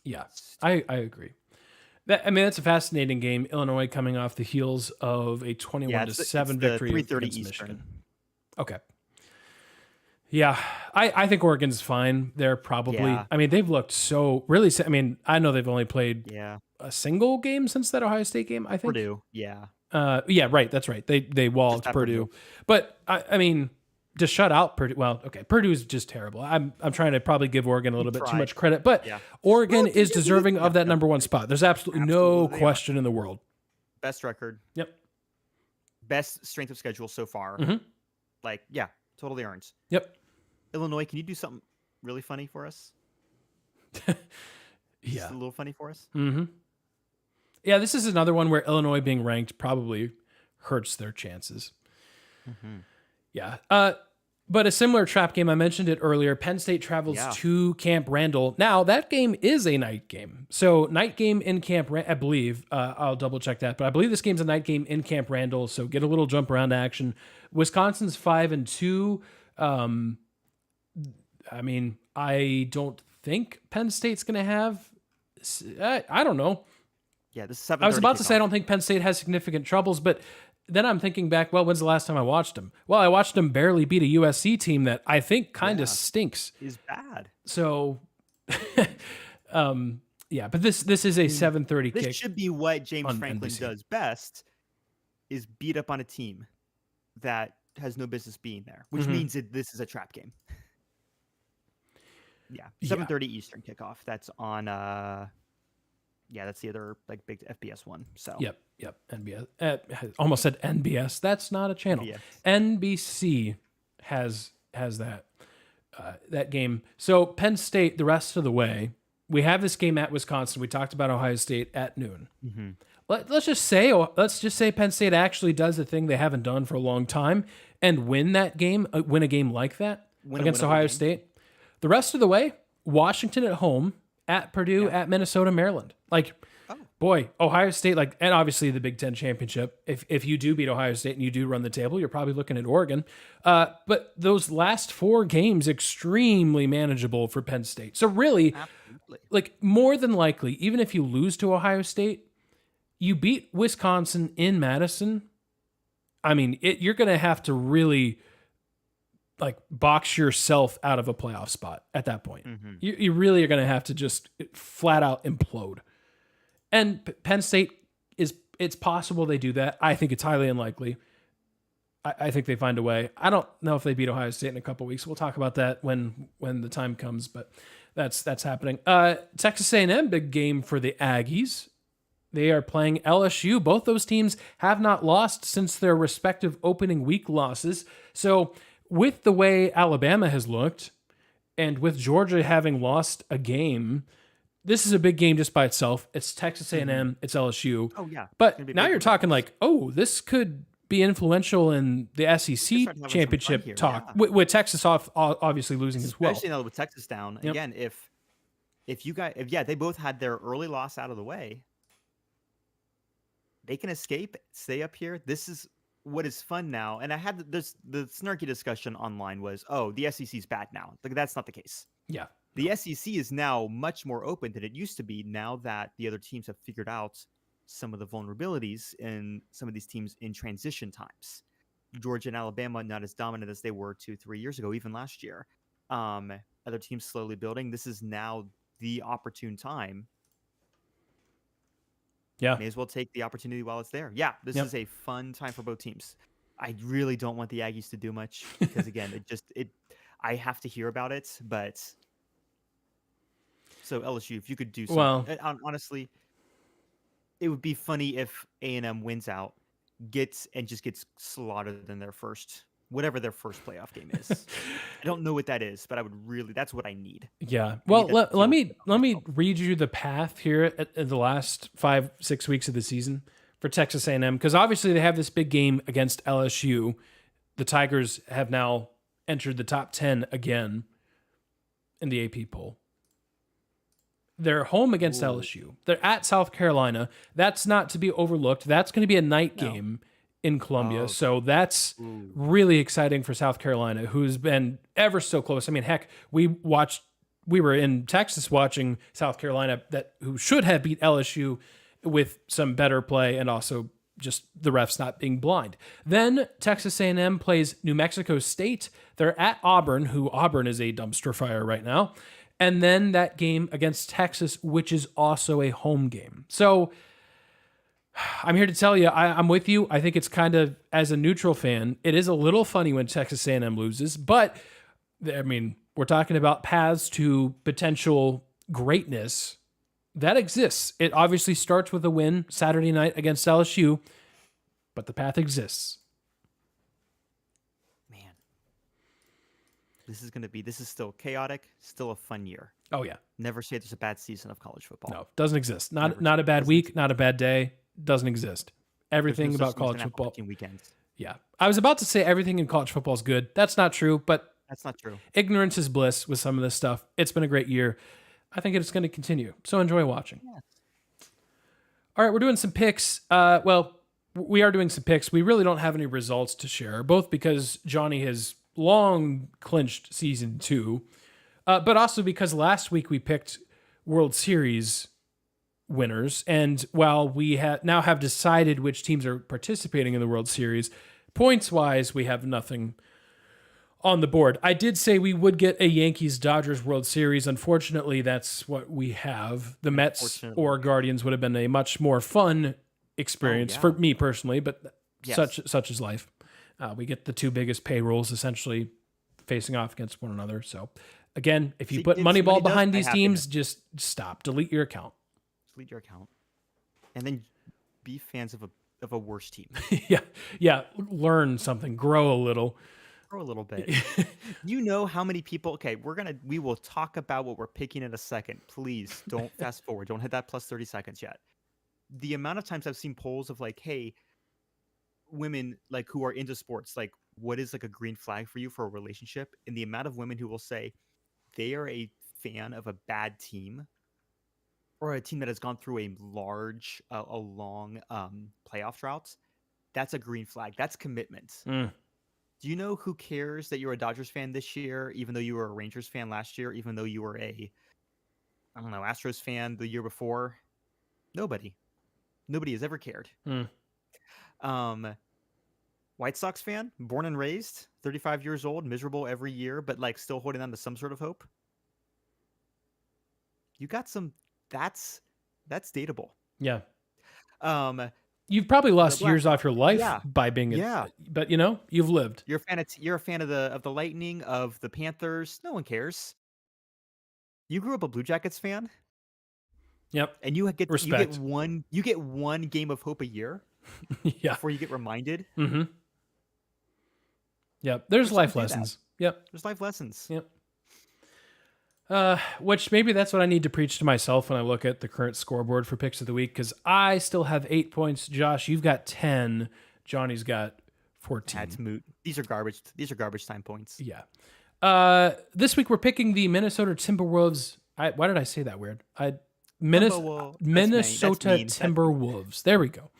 Yeah, I agree. I mean, that's a fascinating game. Illinois coming off the heels of a 21 to It's 7 the victory 3:30 against Eastern. Michigan. Okay. Yeah, I think Oregon's fine. They're probably. Yeah. I mean, they've looked so really. I mean, I know they've only played Yeah. a single game since that Ohio State game. I think. Purdue. Yeah. Yeah, right. That's right. They walled at Purdue, Purdue. but I mean, to shut out Purdue. Well, okay, Purdue's just terrible. I'm trying to probably give Oregon a little bit too much credit, but Yeah. Oregon Well, is yeah, deserving yeah, of that no, number one spot. There's absolutely no Absolutely they are. question in the world. Best record. Yep. Best strength of schedule so far. Mhm. Like, yeah, totally earns. Yep. Illinois, can you do something really funny for us? Just Yeah. a little funny for us? Mm-hmm. Yeah, this is another one where Illinois being ranked probably hurts their chances. Mm-hmm. Yeah. But a similar trap game, I mentioned it earlier. Penn State travels Yeah. to Camp Randall. Now, that game is a night game. So, night game in Camp Randall, I believe. I'll double check that. But I believe this game's a night game in Camp Randall. So, get a little jump around action. Wisconsin's 5-2. I mean, I don't think Penn State's going to have. I don't know. Yeah, this is 7:30 I was about to say I kickoff. don't think Penn State has significant troubles, but then I'm thinking back, well, when's the last time I watched them? Well, I watched them barely beat a USC team that I think kind of Yeah. stinks. Is bad. So, yeah, but this is a 7:30 This kick. should be what James on Franklin NBC. does best, is beat up on a team that has no business being there, which Mhm. means this is a trap game. Yeah, Yeah. 7:30 Eastern kickoff. That's on. Yeah, that's the other like big FBS one. So Yep. NBS. Almost said NBS. That's not a channel. FBS. NBC has that game. So Penn State, the rest of the way, we have this game at Wisconsin. We talked about Ohio State at noon. Mm-hmm. Let's just say Penn State actually does the thing they haven't done for a long time and win that game, win a game like that against Ohio State. The rest of the way, Washington at home, at Purdue, at Minnesota, Maryland. Like, boy, Ohio State, like, and obviously the Big Ten championship. If you do beat Ohio State and you do run the table, you're probably looking at Oregon. But those last four games, extremely manageable for Penn State. So really, Absolutely. like, more than likely, even if you lose to Ohio State, you beat Wisconsin in Madison. I mean, you're going to have to really like box yourself out of a playoff spot at that point. Mm-hmm. You really are going to have to just flat out implode. And Penn State it's possible they do that. I think it's highly unlikely. I think they find a way. I don't know if they beat Ohio State in a couple weeks. We'll talk about that when the time comes, but that's happening. Texas A&M, big game for the Aggies. They are playing LSU. Both those teams have not lost since their respective opening week losses. So with the way Alabama has looked, and with Georgia having lost a game, this is a big game just by itself. It's Texas A&M, it's LSU. Oh yeah. But now you're talking like, oh, this could be influential in the SEC starting to have some championship fun here, talk, yeah. with Texas obviously losing as well. Especially now with Texas down. Yep. Again, if they both had their early loss out of the way, they can escape, stay up here. This is what is fun now. And I had the snarky discussion online was, oh, the SEC's bad now. Like, that's not the case. Yeah. The SEC is now much more open than it used to be now that the other teams have figured out some of the vulnerabilities in some of these teams in transition times. Georgia and Alabama not as dominant as they were 2-3 years ago, even last year. Other teams slowly building. This is now the opportune time. Yeah. May as well take the opportunity while it's there. Yeah, this is a fun time for both teams. I really don't want the Aggies to do much because again, I have to hear about it, but so LSU, if you could do something, honestly, it would be funny if A&M wins out gets slaughtered in their first whatever their first playoff game is. I don't know what that is, but that's what I need. Yeah. I need Well, that to let feel me good about let me myself. read you the path here at the last 5-6 weeks of the season for Texas A&M, because obviously they have this big game against LSU. The Tigers have now entered the top 10 again in the AP poll. They're home against Ooh. LSU. They're at South Carolina. That's not to be overlooked. That's going to be a night No. game in Columbia. Oh, So that's ooh. really exciting for South Carolina, who's been ever so close. I mean, heck, we were in Texas watching South Carolina who should have beat LSU with some better play and also just the refs not being blind. Then Texas A&M plays New Mexico State. They're at Auburn, who Auburn is a dumpster fire right now. And then that game against Texas, which is also a home game. So I'm here to tell you, I'm with you. I think it's kind of, as a neutral fan, it is a little funny when Texas A&M loses, but I mean, we're talking about paths to potential greatness that exists. It obviously starts with a win Saturday night against LSU, but the path exists. Man. This is still chaotic, still a fun year. Oh yeah. Never say there's a bad season of college football. No, doesn't exist. Not a bad week, not a bad day. Doesn't exist. Everything about college football. Weekends. Yeah. I was about to say everything in college football is good. That's not true, but That's not true. ignorance is bliss with some of this stuff. It's been a great year. I think it's going to continue. So enjoy watching. Yeah. All right, we're doing some picks. We are doing some picks. We really don't have any results to share, both because Johnny has long clinched season 2, but also because last week we picked World Series winners. And while we now have decided which teams are participating in the World Series, points-wise, we have nothing on the board. I did say we would get a Yankees-Dodgers World Series. Unfortunately, that's what we have. The Mets or Guardians would have been a much more fun experience for me personally, but such is life. We get the two biggest payrolls essentially facing off against one another. So again, if you put Moneyball behind these teams, just stop. Delete your account. Delete your account. And then be fans of a worse team. Yeah. Learn something. Grow a little. Grow a little bit. You know how many people... Okay, we will talk about what we're picking in a second. Please don't fast forward. Don't hit that plus 30 seconds yet. The amount of times I've seen polls of like, hey, women like who are into sports, like what is like a green flag for you for a relationship? And the amount of women who will say they are a fan of a bad team or a team that has gone through a long playoff drought, that's a green flag. That's commitment. Do you know who cares that you're a Dodgers fan this year, even though you were a Rangers fan last year, even though you were Astros fan the year before? Nobody has ever cared. White Sox fan, born and raised, 35 years old, miserable every year, but like still holding on to some sort of hope. You got some. That's dateable. Yeah. You've probably lost years off your life by being but you've lived. You're a fan of the Lightning, of the Panthers. No one cares. You grew up a Blue Jackets fan. Yep. And you get one game of hope a year. Yeah. Before you get reminded. Mm-hmm. Yep. There's life lessons. Yep. There's life lessons. Yep. Which maybe that's what I need to preach to myself when I look at the current scoreboard for picks of the week, because I still have 8 points. Josh, you've got 10. Johnny's got 14. That's moot. These are garbage. These are garbage time points. Yeah. This week we're picking the Minnesota Timberwolves. Why did I say that weird? Minnesota Timberwolves. There we go.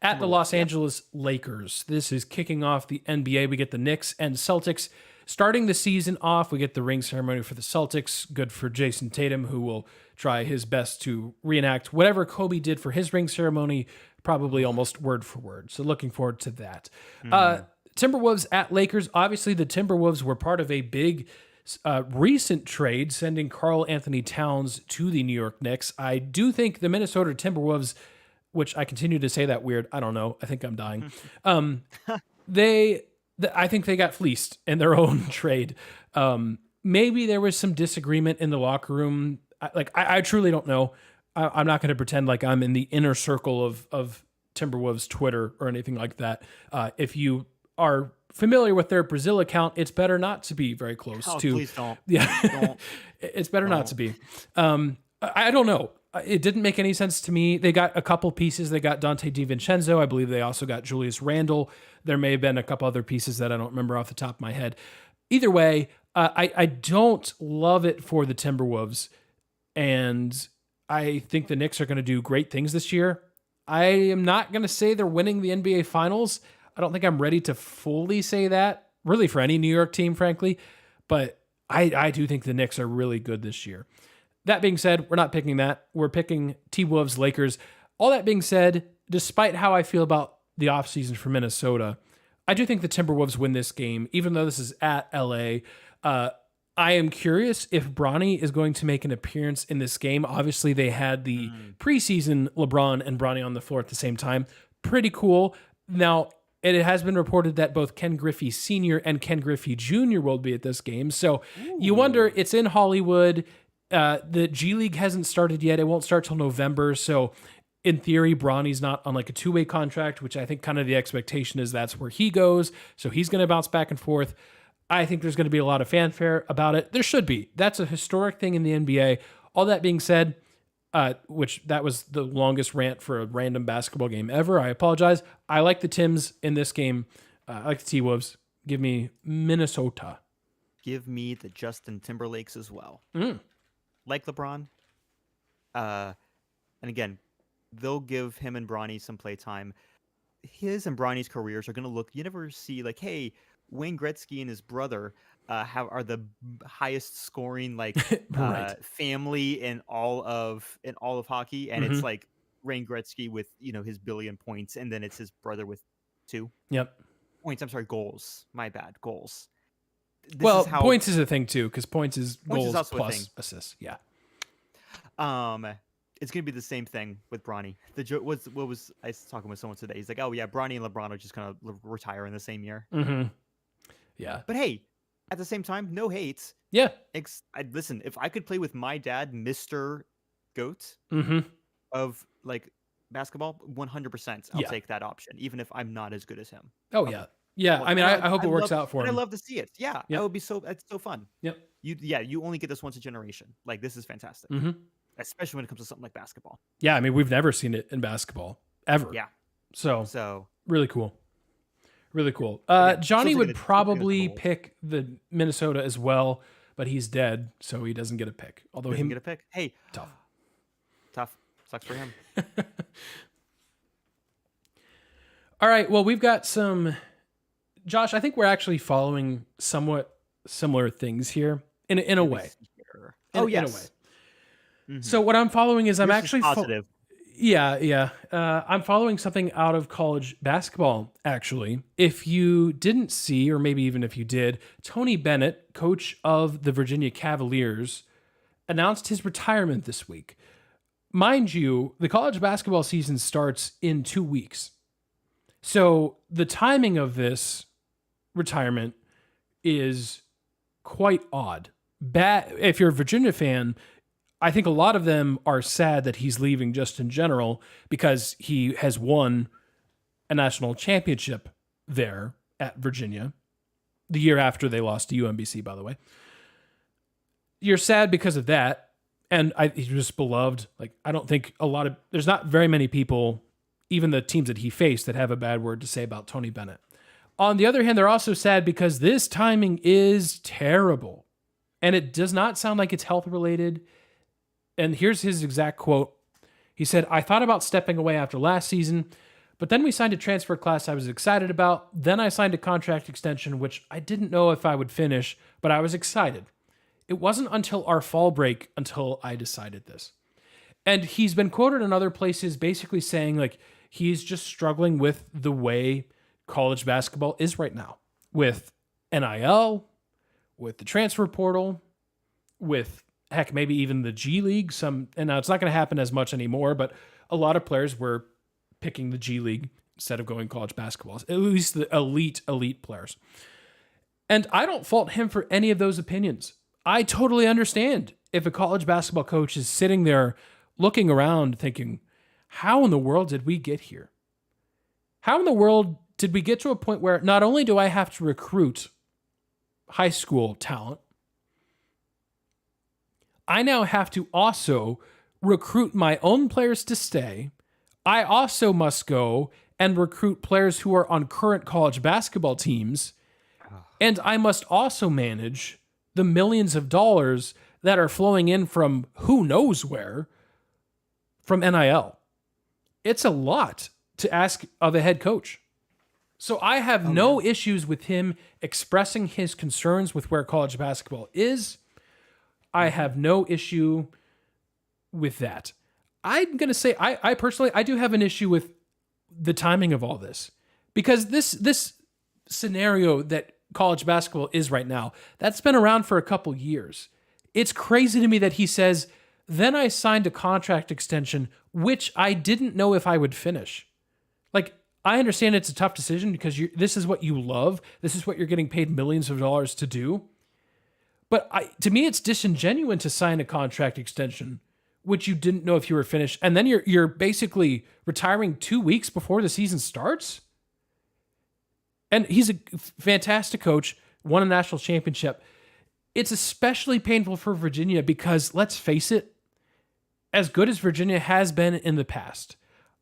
At the Los Angeles Lakers. This is kicking off the NBA. We get the Knicks and Celtics. Starting the season off, we get the ring ceremony for the Celtics. Good for Jason Tatum, who will try his best to reenact whatever Kobe did for his ring ceremony, probably almost word for word. So looking forward to that. Timberwolves at Lakers. Obviously, the Timberwolves were part of a big recent trade, sending Karl Anthony Towns to the New York Knicks. I do think the Minnesota Timberwolves, which I continue to say that weird, I don't know, I think I'm dying. I think they got fleeced in their own trade. Maybe there was some disagreement in the locker room. I truly don't know. I'm not going to pretend like I'm in the inner circle of Timberwolves Twitter or anything like that. If you are familiar with their Brazil account, it's better not to be very close to. Please don't. Yeah, Don't. it's better not to be. I don't know. It didn't make any sense to me. They got a couple pieces. They got Dante DiVincenzo. I believe they also got Julius Randle. There may have been a couple other pieces that I don't remember off the top of my head. Either way, I don't love it for the Timberwolves. And I think the Knicks are going to do great things this year. I am not going to say they're winning the NBA Finals. I don't think I'm ready to fully say that, really, for any New York team, frankly. But I do think the Knicks are really good this year. That being said, we're not picking that. We're picking T-Wolves, Lakers. All that being said, despite how I feel about the offseason for Minnesota, I do think the Timberwolves win this game, even though this is at LA. I am curious if Bronny is going to make an appearance in this game. Obviously, they had the preseason LeBron and Bronny on the floor at the same time. Pretty cool. Now, it has been reported that both Ken Griffey Sr. and Ken Griffey Jr. will be at this game. So you wonder, it's in Hollywood. The G League hasn't started yet. It won't start till November. So in theory, Bronny's not on like a two-way contract, which I think kind of the expectation is that's where he goes. So he's going to bounce back and forth. I think there's going to be a lot of fanfare about it. There should be. That's a historic thing in the NBA. All that being said, which that was the longest rant for a random basketball game ever. I apologize. I like the Tims in this game. I like the T-Wolves. Give me Minnesota. Give me the Justin Timberlakes as well. Like LeBron. And again, they'll give him and Bronny some playtime. His and Bronny's careers are going to look, you never see like, hey, Wayne Gretzky and his brother are the highest scoring Right. family in all of hockey, and it's like Wayne Gretzky with his billion points, and then it's his brother with 2 points. I'm sorry, goals. My bad, goals. Points is a thing too, because points is goals also plus assists. Yeah. It's gonna be the same thing with Bronny. What was I was talking with someone today? He's like, oh yeah, Bronny and LeBron are just gonna retire in the same year. Yeah. But hey, at the same time, no hate. Yeah. Listen, if I could play with my dad, Mr. Goat of like basketball, 100%, I'll take that option, even if I'm not as good as him. Oh yeah. Yeah. I mean, I hope it works out for him. I love to see it. Yeah. That would be it's so fun. Yep. You only get this once a generation. Like, this is fantastic. Especially when it comes to something like basketball. Yeah. I mean, we've never seen it in basketball ever. Yeah. So really cool. Really cool. Again, Johnny would probably pick the Minnesota as well, but he's dead, so he doesn't get a pick. Although he get a pick. Hey, tough. Sucks for him. All right. Well, we've got some. Josh, I think we're actually following somewhat similar things here in a way. In a way. So what I'm following is I'm actually positive. Yeah. I'm following something out of college basketball, actually. If you didn't see, or maybe even if you did, Tony Bennett, coach of the Virginia Cavaliers, announced his retirement this week. Mind you, the college basketball season starts in 2 weeks. So the timing of this retirement is quite odd. If you're a Virginia fan, I think a lot of them are sad that he's leaving just in general because he has won a national championship there at Virginia the year after they lost to UMBC, by the way. You're sad because of that. And he's just beloved. Like, I don't think there's not very many people, even the teams that he faced, that have a bad word to say about Tony Bennett. On the other hand, they're also sad because this timing is terrible. And it does not sound like it's health related. And here's his exact quote. He said, "I thought about stepping away after last season, but then we signed a transfer class I was excited about. Then I signed a contract extension, which I didn't know if I would finish, but I was excited. It wasn't until our fall break until I decided this." And he's been quoted in other places basically saying like he's just struggling with the way college basketball is right now, with NIL, with the transfer portal, with heck, maybe even the G League. And now it's not going to happen as much anymore, but a lot of players were picking the G League instead of going college basketball, at least the elite players. And I don't fault him for any of those opinions. I totally understand if a college basketball coach is sitting there looking around thinking, how in the world did we get here? how in the world did we get to a point where not only do I have to recruit high school talent, I now have to also recruit my own players to stay. I also must go and recruit players who are on current college basketball teams. And I must also manage the millions of dollars that are flowing in from who knows where from NIL. It's a lot to ask of a head coach. So I have no issues with him expressing his concerns with where college basketball is. I have no issue with that. I'm going to say I personally I do have an issue with the timing of all this, because this scenario that college basketball is right now, that's been around for a couple years. It's crazy to me that he says, then I signed a contract extension, which I didn't know if I would finish. Like, I understand it's a tough decision because this is what you love. This is what you're getting paid millions of dollars to do. But to me, it's disingenuous to sign a contract extension, which you didn't know if you were finished. And then you're basically retiring 2 weeks before the season starts. And he's a fantastic coach, won a national championship. It's especially painful for Virginia because, let's face it, as good as Virginia has been in the past,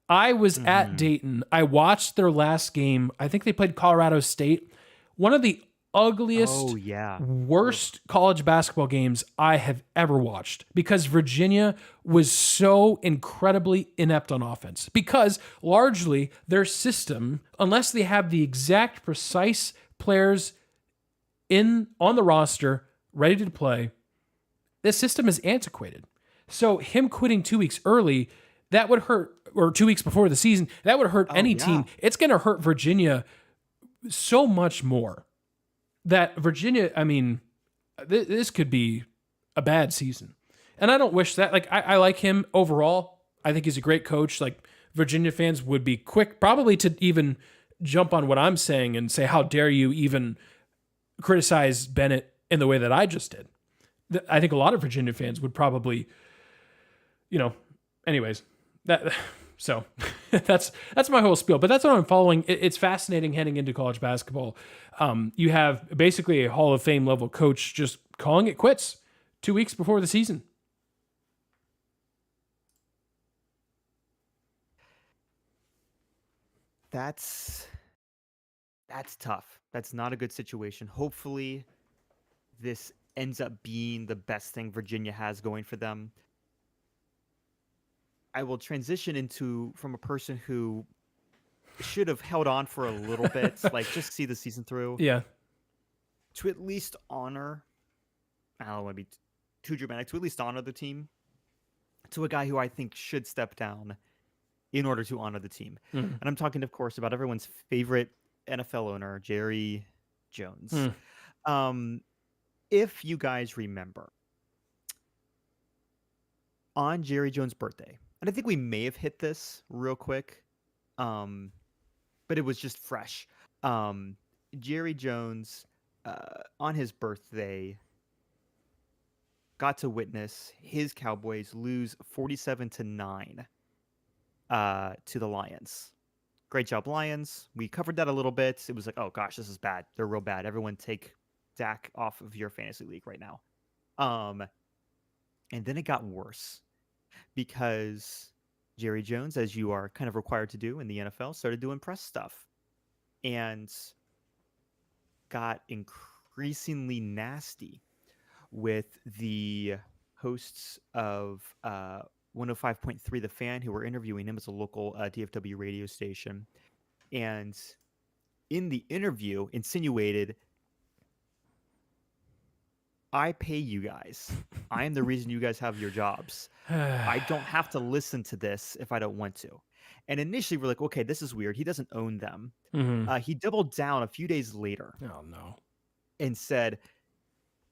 I was at Dayton. I watched their last game. I think they played Colorado State. One of the ugliest, worst college basketball games I have ever watched, because Virginia was so incredibly inept on offense. Because largely their system, unless they have the exact precise players on the roster ready to play, this system is antiquated. So him quitting 2 weeks early, that would hurt, or 2 weeks before the season, that would hurt any team. It's going to hurt Virginia so much more. That Virginia, I mean, this could be a bad season. And I don't wish that. Like, I like him overall. I think he's a great coach. Like, Virginia fans would be quick probably to even jump on what I'm saying and say, how dare you even criticize Bennett in the way that I just did. I think a lot of Virginia fans would probably, anyways, so that's my whole spiel, but that's what I'm following. It's fascinating heading into college basketball. You have basically a Hall of Fame level coach just calling it quits 2 weeks before the season. That's tough. That's not a good situation. Hopefully this ends up being the best thing Virginia has going for them. I will transition from a person who should have held on for a little bit, like just see the season through. Yeah. To at least honor, I don't want to be too dramatic, to at least honor the team, to a guy who I think should step down in order to honor the team. And I'm talking, of course, about everyone's favorite NFL owner, Jerry Jones. If you guys remember, on Jerry Jones' birthday, and I think we may have hit this real quick, but it was just fresh. Jerry Jones, on his birthday, got to witness his Cowboys lose 47-9 to the Lions. Great job, Lions. We covered that a little bit. It was like, oh gosh, this is bad. They're real bad. Everyone take Dak off of your fantasy league right now. And then it got worse, because Jerry Jones, as you are kind of required to do in the NFL, started doing press stuff and got increasingly nasty with the hosts of 105.3 The Fan, who were interviewing him as a local DFW radio station. And in the interview, insinuated, I pay you guys. I am the reason you guys have your jobs. I don't have to listen to this if I don't want to. And initially we're like, okay, this is weird. He doesn't own them. He doubled down a few days later. Oh no. And said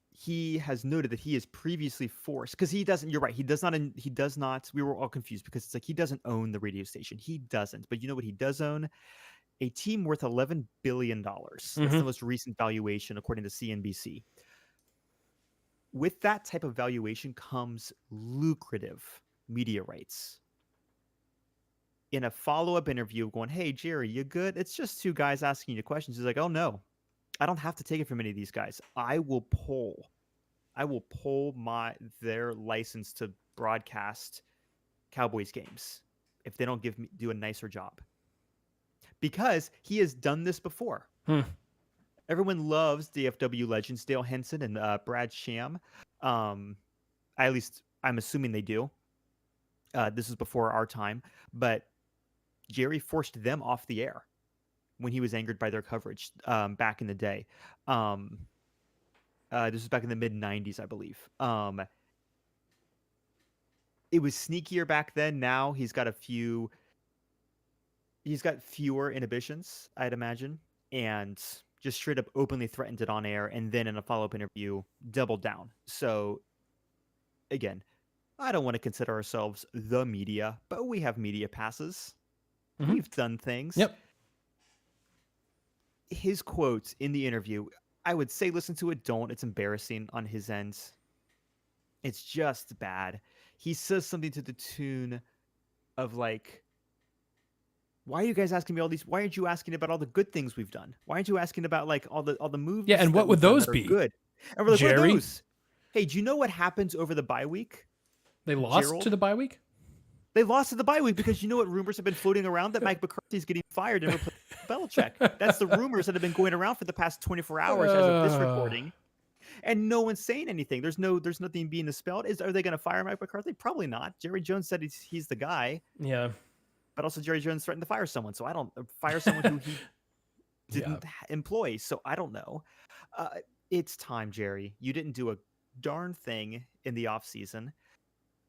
he has noted that he is previously forced, because he doesn't, you're right, he does not, we were all confused because it's like he doesn't own the radio station. He doesn't. But you know what he does own? A team worth $11 billion. That's the most recent valuation according to CNBC. With that type of valuation comes lucrative media rights. in a follow-up interview going, "Hey, Jerry, you good?" It's just two guys asking you questions. He's like, "Oh no, I don't have to take it from any of these guys. I will pull their license to broadcast Cowboys games if they don't do a nicer job." Because he has done this before. Everyone loves DFW legends Dale Henson and Brad Sham. At least I'm assuming they do. This is before our time, but Jerry forced them off the air when he was angered by their coverage back in the day. This was back in the mid 90s, I believe. It was sneakier back then. Now he's got fewer inhibitions, I'd imagine, and just straight up openly threatened it on air, and then in a follow-up interview, doubled down. So, again, I don't want to consider ourselves the media, but we have media passes. Mm-hmm. We've done things. Yep. His quotes in the interview, I would say listen to it, don't. It's embarrassing on his end. It's just bad. He says something to the tune of like, "Why are you guys asking me all these? Why aren't you asking about all the good things we've done? Why aren't you asking about like all the moves?" Yeah, and what would those be? Good. And we're like, Jerry? "What are those?" Hey, do you know what happens over the bye week? They lost Gerald? to the bye week? They lost to the bye week because you know what rumors have been floating around that Mike McCarthy's getting fired and replaced Belichick. That's the rumors that have been going around for the past 24 hours as of this recording. And no one's saying anything. There's nothing being dispelled. Are they going to fire Mike McCarthy? Probably not. Jerry Jones said he's the guy. Yeah. But also Jerry Jones threatened to fire someone. So I don't fire someone who he didn't employ. So I don't know. It's time, Jerry. You didn't do a darn thing in the offseason.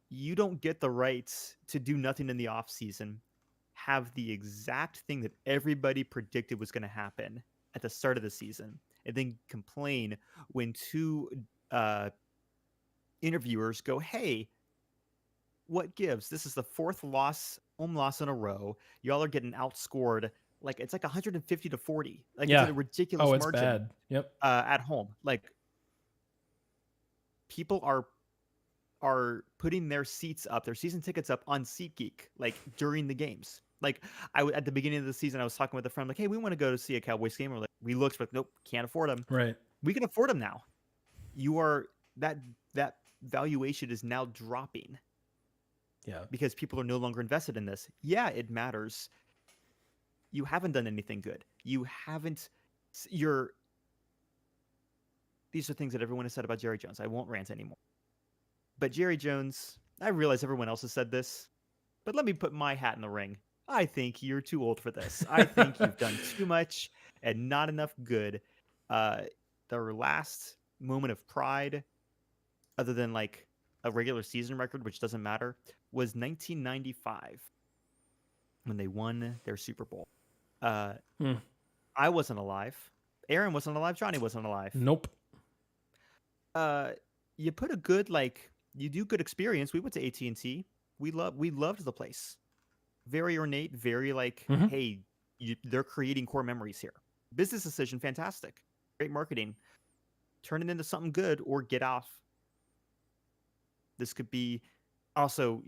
You don't get the rights to do nothing in the offseason. Have the exact thing that everybody predicted was going to happen at the start of the season, and then complain when two interviewers go, "Hey, what gives? This is the fourth home loss in a row. Y'all are getting outscored. Like it's like 150-40. Like it's a ridiculous margin. Bad. Yep. At home. Like people are putting their seats up, their season tickets up on SeatGeek, like during the games. Like at the beginning of the season, I was talking with a friend, like, "Hey, we want to go to see a Cowboys game." We're like, we looked, but nope, can't afford them. Right. We can afford them now. That valuation is now dropping. Yeah. Because people are no longer invested in this. Yeah, it matters. You haven't done anything good. These are things that everyone has said about Jerry Jones. I won't rant anymore. But Jerry Jones, I realize everyone else has said this, but let me put my hat in the ring. I think you're too old for this. I think you've done too much and not enough good. Their last moment of pride, other than like a regular season record, which doesn't matter, was 1995 when they won their Super Bowl. I wasn't alive. Aaron wasn't alive. Johnny wasn't alive. Nope. You put a good you do good experience. We went to AT&T. We loved the place. Very ornate, very hey, they're creating core memories here. Business decision, fantastic. Great marketing. Turn it into something good or get off. This could be also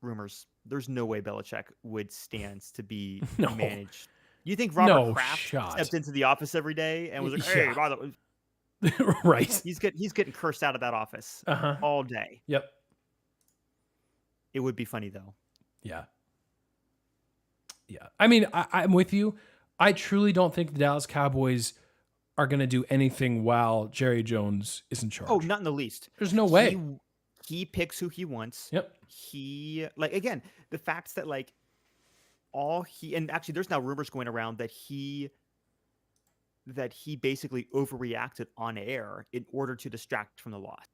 rumors. There's no way Belichick would stand to be managed. You think Robert Kraft stepped into the office every day and was like, "Hey, by the way," right? He's getting cursed out of that office all day. Yep. It would be funny though. Yeah. Yeah. I mean, I'm with you. I truly don't think the Dallas Cowboys are going to do anything while Jerry Jones is in charge. Oh, not in the least. There's no way. He picks who he wants. Yep. He again, the facts that and actually there's now rumors going around that he basically overreacted on air in order to distract from the loss.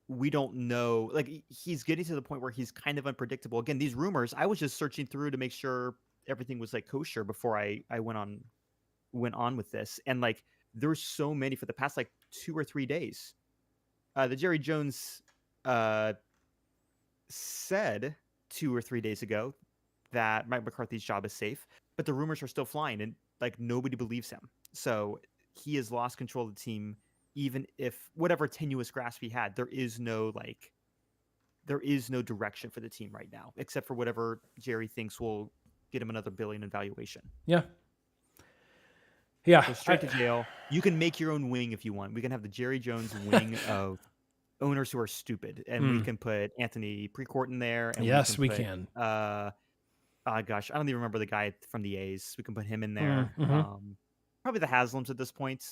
We don't know. He's getting to the point where he's kind of unpredictable. Again, these rumors, I was just searching through to make sure everything was kosher before I went on with this. And there's so many for the past 2 or 3 days. The Jerry Jones said 2 or 3 days ago that Mike McCarthy's job is safe, but the rumors are still flying and nobody believes him. So he has lost control of the team. Even if whatever tenuous grasp he had, there is no there is no direction for the team right now, except for whatever Jerry thinks will get him another $1 billion in valuation. Yeah. Yeah. So straight to jail. You can make your own wing if you want. We can have the Jerry Jones wing of owners who are stupid, and we can put Anthony Precourt in there. And Yes, we put, can. Gosh, I don't even remember the guy from the A's. We can put him in there. Probably the Haslams at this point.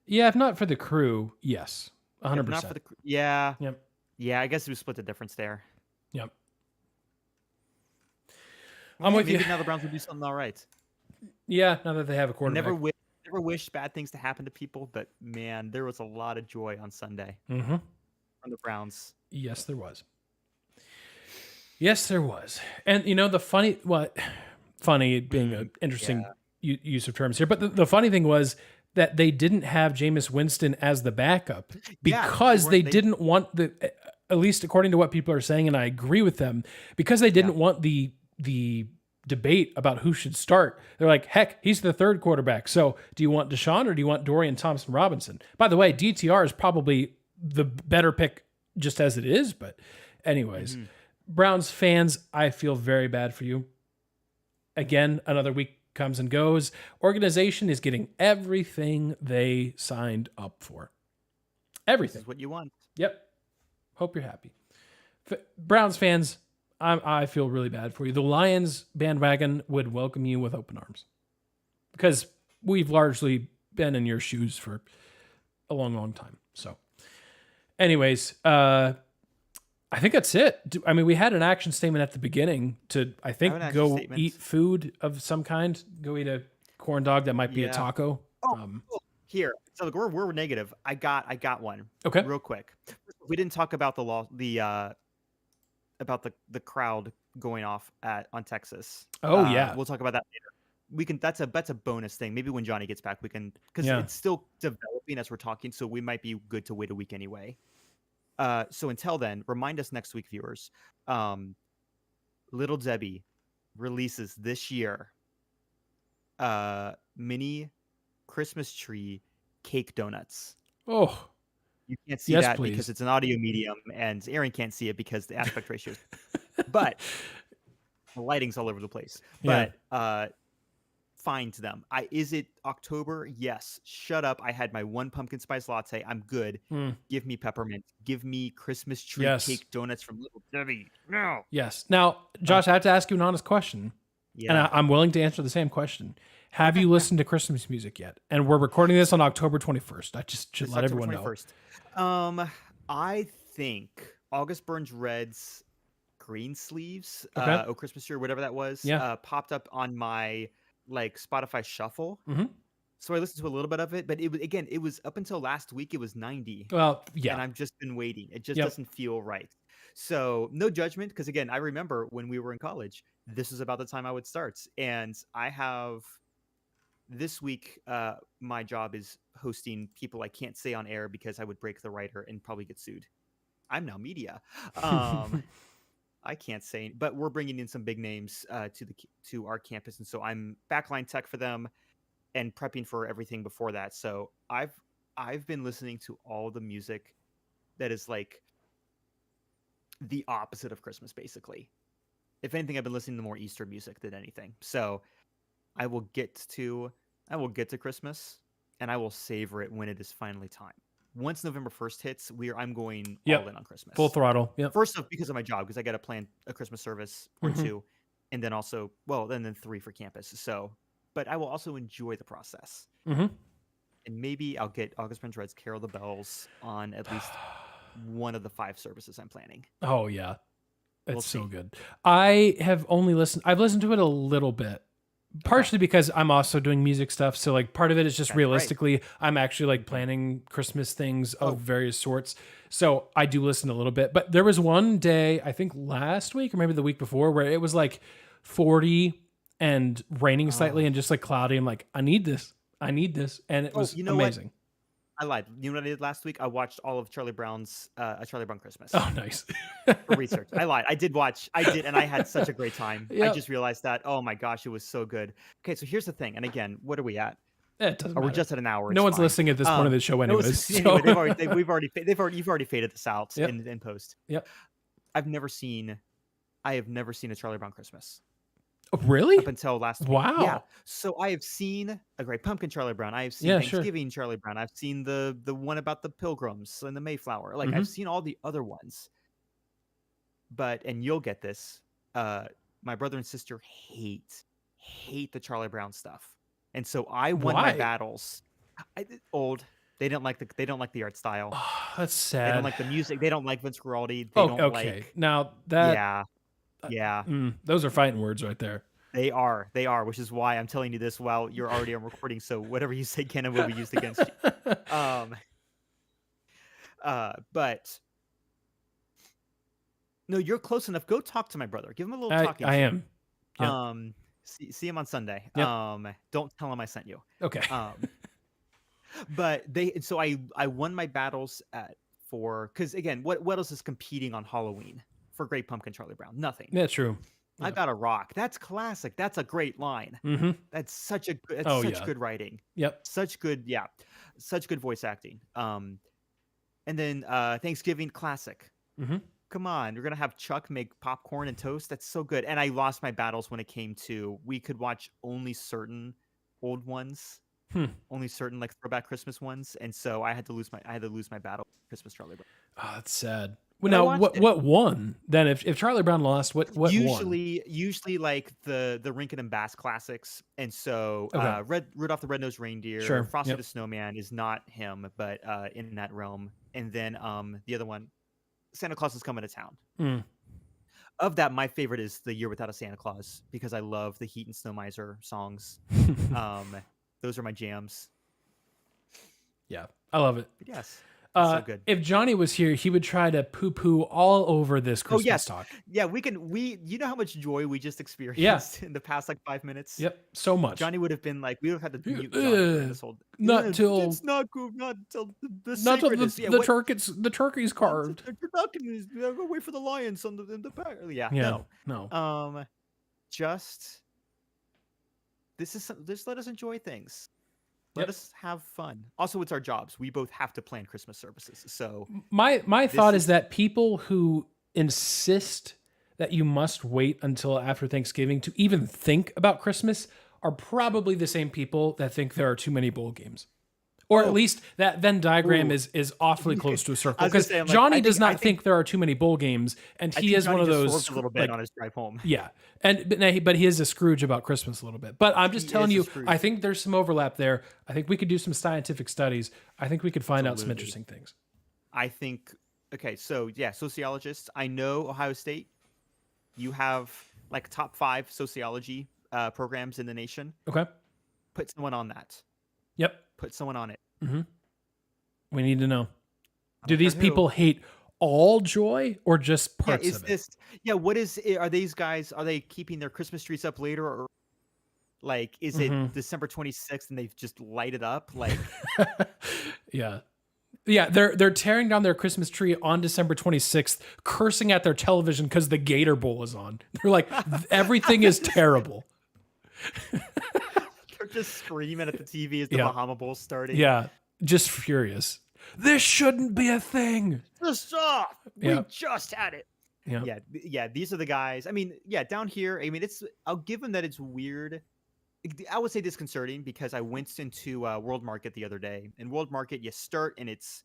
Yeah, if not for the crew, yes, 100%. If not for the yeah. Yep. Yeah, I guess we split the difference there. Yep. I'm with you. Maybe now the Browns will do something all right. Yeah, now that they have a quarterback. Never wish bad things to happen to people, but man, there was a lot of joy on Sunday from the Browns. Yes, there was. Yes, there was. And the funny being an interesting use of terms here, but the funny thing was that they didn't have Jameis Winston as the backup because they didn't want at least according to what people are saying, and I agree with them, because they didn't want the debate about who should start. They're like, heck, he's the third quarterback. So do you want Deshaun or do you want Dorian Thompson-Robinson? By the way, DTR is probably the better pick just as it is. But anyways, Browns fans, I feel very bad for you. Again, another week comes and goes. Organization is getting everything they signed up for. Everything. This is what you want. Yep. Hope you're happy. Browns fans, I feel really bad for you. The Lions bandwagon would welcome you with open arms because we've largely been in your shoes for a long, long time. So anyways, I think that's it. I mean, we had an action statement at the beginning to, I think, go eat food of some kind. Go eat a corn dog that might be a taco. Here. So we're negative. I got one. Okay. Real quick. We didn't talk about about the crowd going off on Texas. Oh yeah. We'll talk about that later. We can that's a bonus thing. Maybe when Johnny gets back we can, because it's still developing as we're talking, so we might be good to wait a week anyway. So until then, remind us next week, viewers. Little Debbie releases this year mini Christmas tree cake donuts. Oh, you can't see that please, because it's an audio medium, and Aaron can't see it because the aspect ratio. But the lighting's all over the place. But find them. Is it October? Yes. Shut up. I had my one pumpkin spice latte. I'm good. Give me peppermint. Give me Christmas tree cake donuts from Little Debbie. No. Yes. Now, Josh, I have to ask you an honest question. Yeah. And I'm willing to answer the same question. Have you listened to Christmas music yet? And we're recording this on October 21st. I just should let everyone know. I think August Burns Red's Green Sleeves, Oh Christmas Tree, or whatever that was, popped up on my Spotify shuffle. So I listened to a little bit of it, but it was up until last week, it was 90. Well, yeah. And I've just been waiting. It just doesn't feel right. So no judgment, because again, I remember when we were in college, this is about the time I would start. And I have this week, my job is hosting people I can't say on air because I would break the writer and probably get sued. I'm now media. I can't say, but we're bringing in some big names to our campus, and so I'm backline tech for them and prepping for everything before that. So I've been listening to all the music that is like the opposite of Christmas, basically. If anything, I've been listening to more Easter music than anything. So I will get to Christmas, and I will savor it when it is finally time. Once November 1st hits, I'm going all in on Christmas. Full throttle. Yep. First off, because of my job, because I got to plan a Christmas service or two, and then also, then 3 for campus. So, but I will also enjoy the process. And maybe I'll get August Burns Red's Carol the Bells on at least one of the 5 services I'm planning. Oh, yeah. It's so good. I've listened to it a little bit. Partially because I'm also doing music stuff. So part of it is just realistically, I'm actually planning Christmas things of various sorts. So I do listen a little bit, but there was one day, I think last week or maybe the week before, where it was 40 and raining slightly and just cloudy. I'm like, I need this. And it was amazing. What? I lied. You know what I did last week? I watched all of Charlie Brown's A Charlie Brown Christmas. Oh, nice. For research. I lied. I did, and I had such a great time. Yep. I just realized that. Oh my gosh, it was so good. Okay, so here's the thing. And again, what are we at? It doesn't Or we're matter. just at an hour. No It's one's fine. listening at this point of the show anyways. So. Anyway, you've already faded this out Yep. in post. Yep. I have never seen a Charlie Brown Christmas Oh, really? up until last week. Wow. Yeah. So I have seen a Great Pumpkin Charlie Brown. I have seen Yeah, sure. Thanksgiving Charlie Brown. I've seen the one about the Pilgrims and the Mayflower. Like Mhm. I've seen all the other ones. But and you'll get this. My brother and sister hate the Charlie Brown stuff. And so I won my Why? battles. They don't like the art style. Oh, that's They don't sad. like the music. They don't like Vince Guaraldi. They Oh, don't okay. like Now that yeah. those are fighting words right there. They are, which is why I'm telling you this while you're already on recording. So whatever you say can and will be used against you. But no, you're close enough. Go talk to my brother. Give him a little talking. I am. Yeah. See him on Sunday. Yep. Don't tell him I sent you. Okay. But so I won my battles because again, what else is competing on Halloween for Great Pumpkin Charlie Brown? Nothing. Yeah, true. I got a rock. That's classic. That's a great line. Mm-hmm. That's such good writing. Yep. Such good voice acting. And then Thanksgiving classic. Mm-hmm. Come on, you're gonna have Chuck make popcorn and toast. That's so good. And I lost my battles when it came to we could watch only certain old ones, only certain like throwback Christmas ones, and so I had to lose my battle with Christmas Charlie Brown. Oh, that's sad. But now, what won then? If Charlie Brown lost, what usually won? Usually like the Rinkin and Bass classics, and so Rudolph the Red-Nosed Reindeer, Sure. Frosty the Snowman is not him, but in that realm, and then the other one, Santa Claus is Coming to Town. Of that, my favorite is The Year Without a Santa Claus because I love the Heat and Snow Miser songs. Those are my jams. Yeah, I love it. But yes, so good. If Johnny was here, he would try to poo-poo all over this Christmas talk. Yeah, you know how much joy we just experienced in the past like 5 minutes? Yep, so much. Johnny would have been like, we would have had to mute Johnny during this whole. It's not good. Not until not till the turkey's carved. Go wait for the lions in the back. No. Just let us enjoy things. Let us have fun. Also, it's our jobs. We both have to plan Christmas services. So my thought is that people who insist that you must wait until after Thanksgiving to even think about Christmas are probably the same people that think there are too many bowl games. Or at least that Venn diagram is awfully close to a circle. Because Johnny does not think there are too many bowl games, and he is one of those a little bit on his drive home. Yeah, but he is a Scrooge about Christmas a little bit. But I'm just telling you, I think there's some overlap there. I think we could do some scientific studies. I think we could find out some interesting things. I think so yeah, sociologists. I know Ohio State. You have like top 5 sociology programs in the nation. Okay, put someone on that. Yep. Put someone on it. Mm-hmm. We need to know. Do these people hate all joy or just parts of it? What is it? Are these guys, are they keeping their Christmas trees up later, or like is it December 26th and they've just light it up? Like Yeah, they're tearing down their Christmas tree on December 26th, cursing at their television because the Gator Bowl is on. They're like, everything is terrible. They're just screaming at the TV as the Bahama Bowl's starting. Yeah, just furious. This shouldn't be a thing. Just stop. We just had it. Yeah. These are the guys. I mean, down here. I mean, I'll give them that it's weird. I would say disconcerting because I went into World Market the other day. In World Market, you start and it's,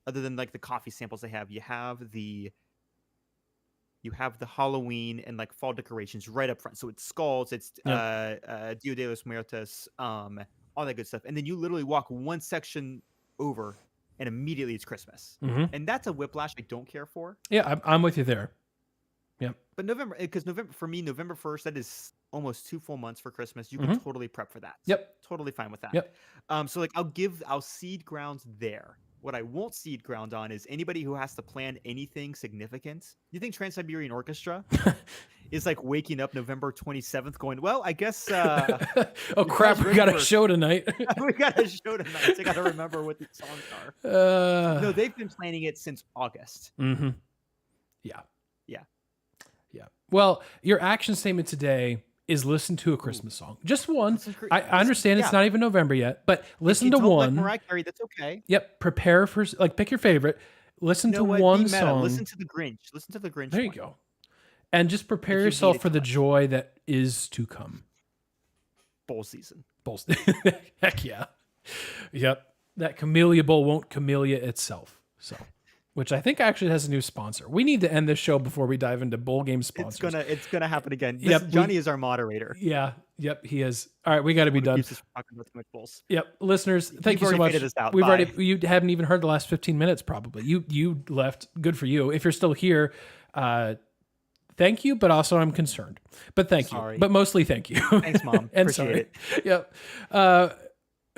other than like the coffee samples they have, you have the Halloween and like fall decorations right up front. So it's skulls, it's Dia de los Muertos, all that good stuff. And then you literally walk one section over and immediately it's Christmas. And that's a whiplash I don't care for. Yeah, I'm with you there. Yeah. But November 1st, that is almost 2 full months for Christmas. You can totally prep for that. Yep. Totally fine with that. Yep. So like I'll seed grounds there. What I won't seed ground on is anybody who has to plan anything significant. You think Trans-Siberian Orchestra is like waking up November 27th going, well, I guess... oh, crap, we got a show tonight. We got a show tonight, so I got to remember what these songs are. No, they've been planning it since August. Yeah. Well, your action statement today is listen to a Christmas song. Just one. I Listen, understand it's yeah. not even November yet, but If listen you to don't like one. Mariah Carey, that's okay. Yep. Prepare for, like, pick your favorite. Listen You to know what? Be one meta. song. Listen to the Grinch. Listen to the Grinch There you one. go. And just prepare If you hate yourself it for too the much. joy that is to come. Bowl season. Bowls. Heck yeah. Yep. That Camellia Bowl won't camellia itself. So, which I think actually has a new sponsor. We need to end this show before we dive into bowl game sponsors. It's gonna happen again. Yep, Johnny is our moderator. Yeah. Yep. He is. All right. We got to be Who done. keeps us from talking about too much bowls. Yep. Listeners, thank you so already much. faded us out. We've Bye. already, you haven't even heard the last 15 minutes probably. You left. Good for you. If you're still here, thank you, but also I'm concerned. But thank Sorry. you. But mostly thank you. Thanks, Mom. And Appreciate sorry. Yep. I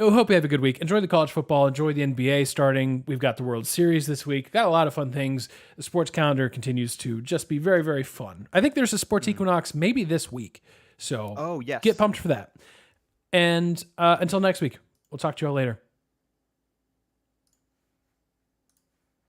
hope you have a good week. Enjoy the college football. Enjoy the NBA starting. We've got the World Series this week. Got a lot of fun things. The sports calendar continues to just be very, very fun. I think there's a sports equinox maybe this week. So Oh, yes. get pumped for that. And until next week, we'll talk to you all later.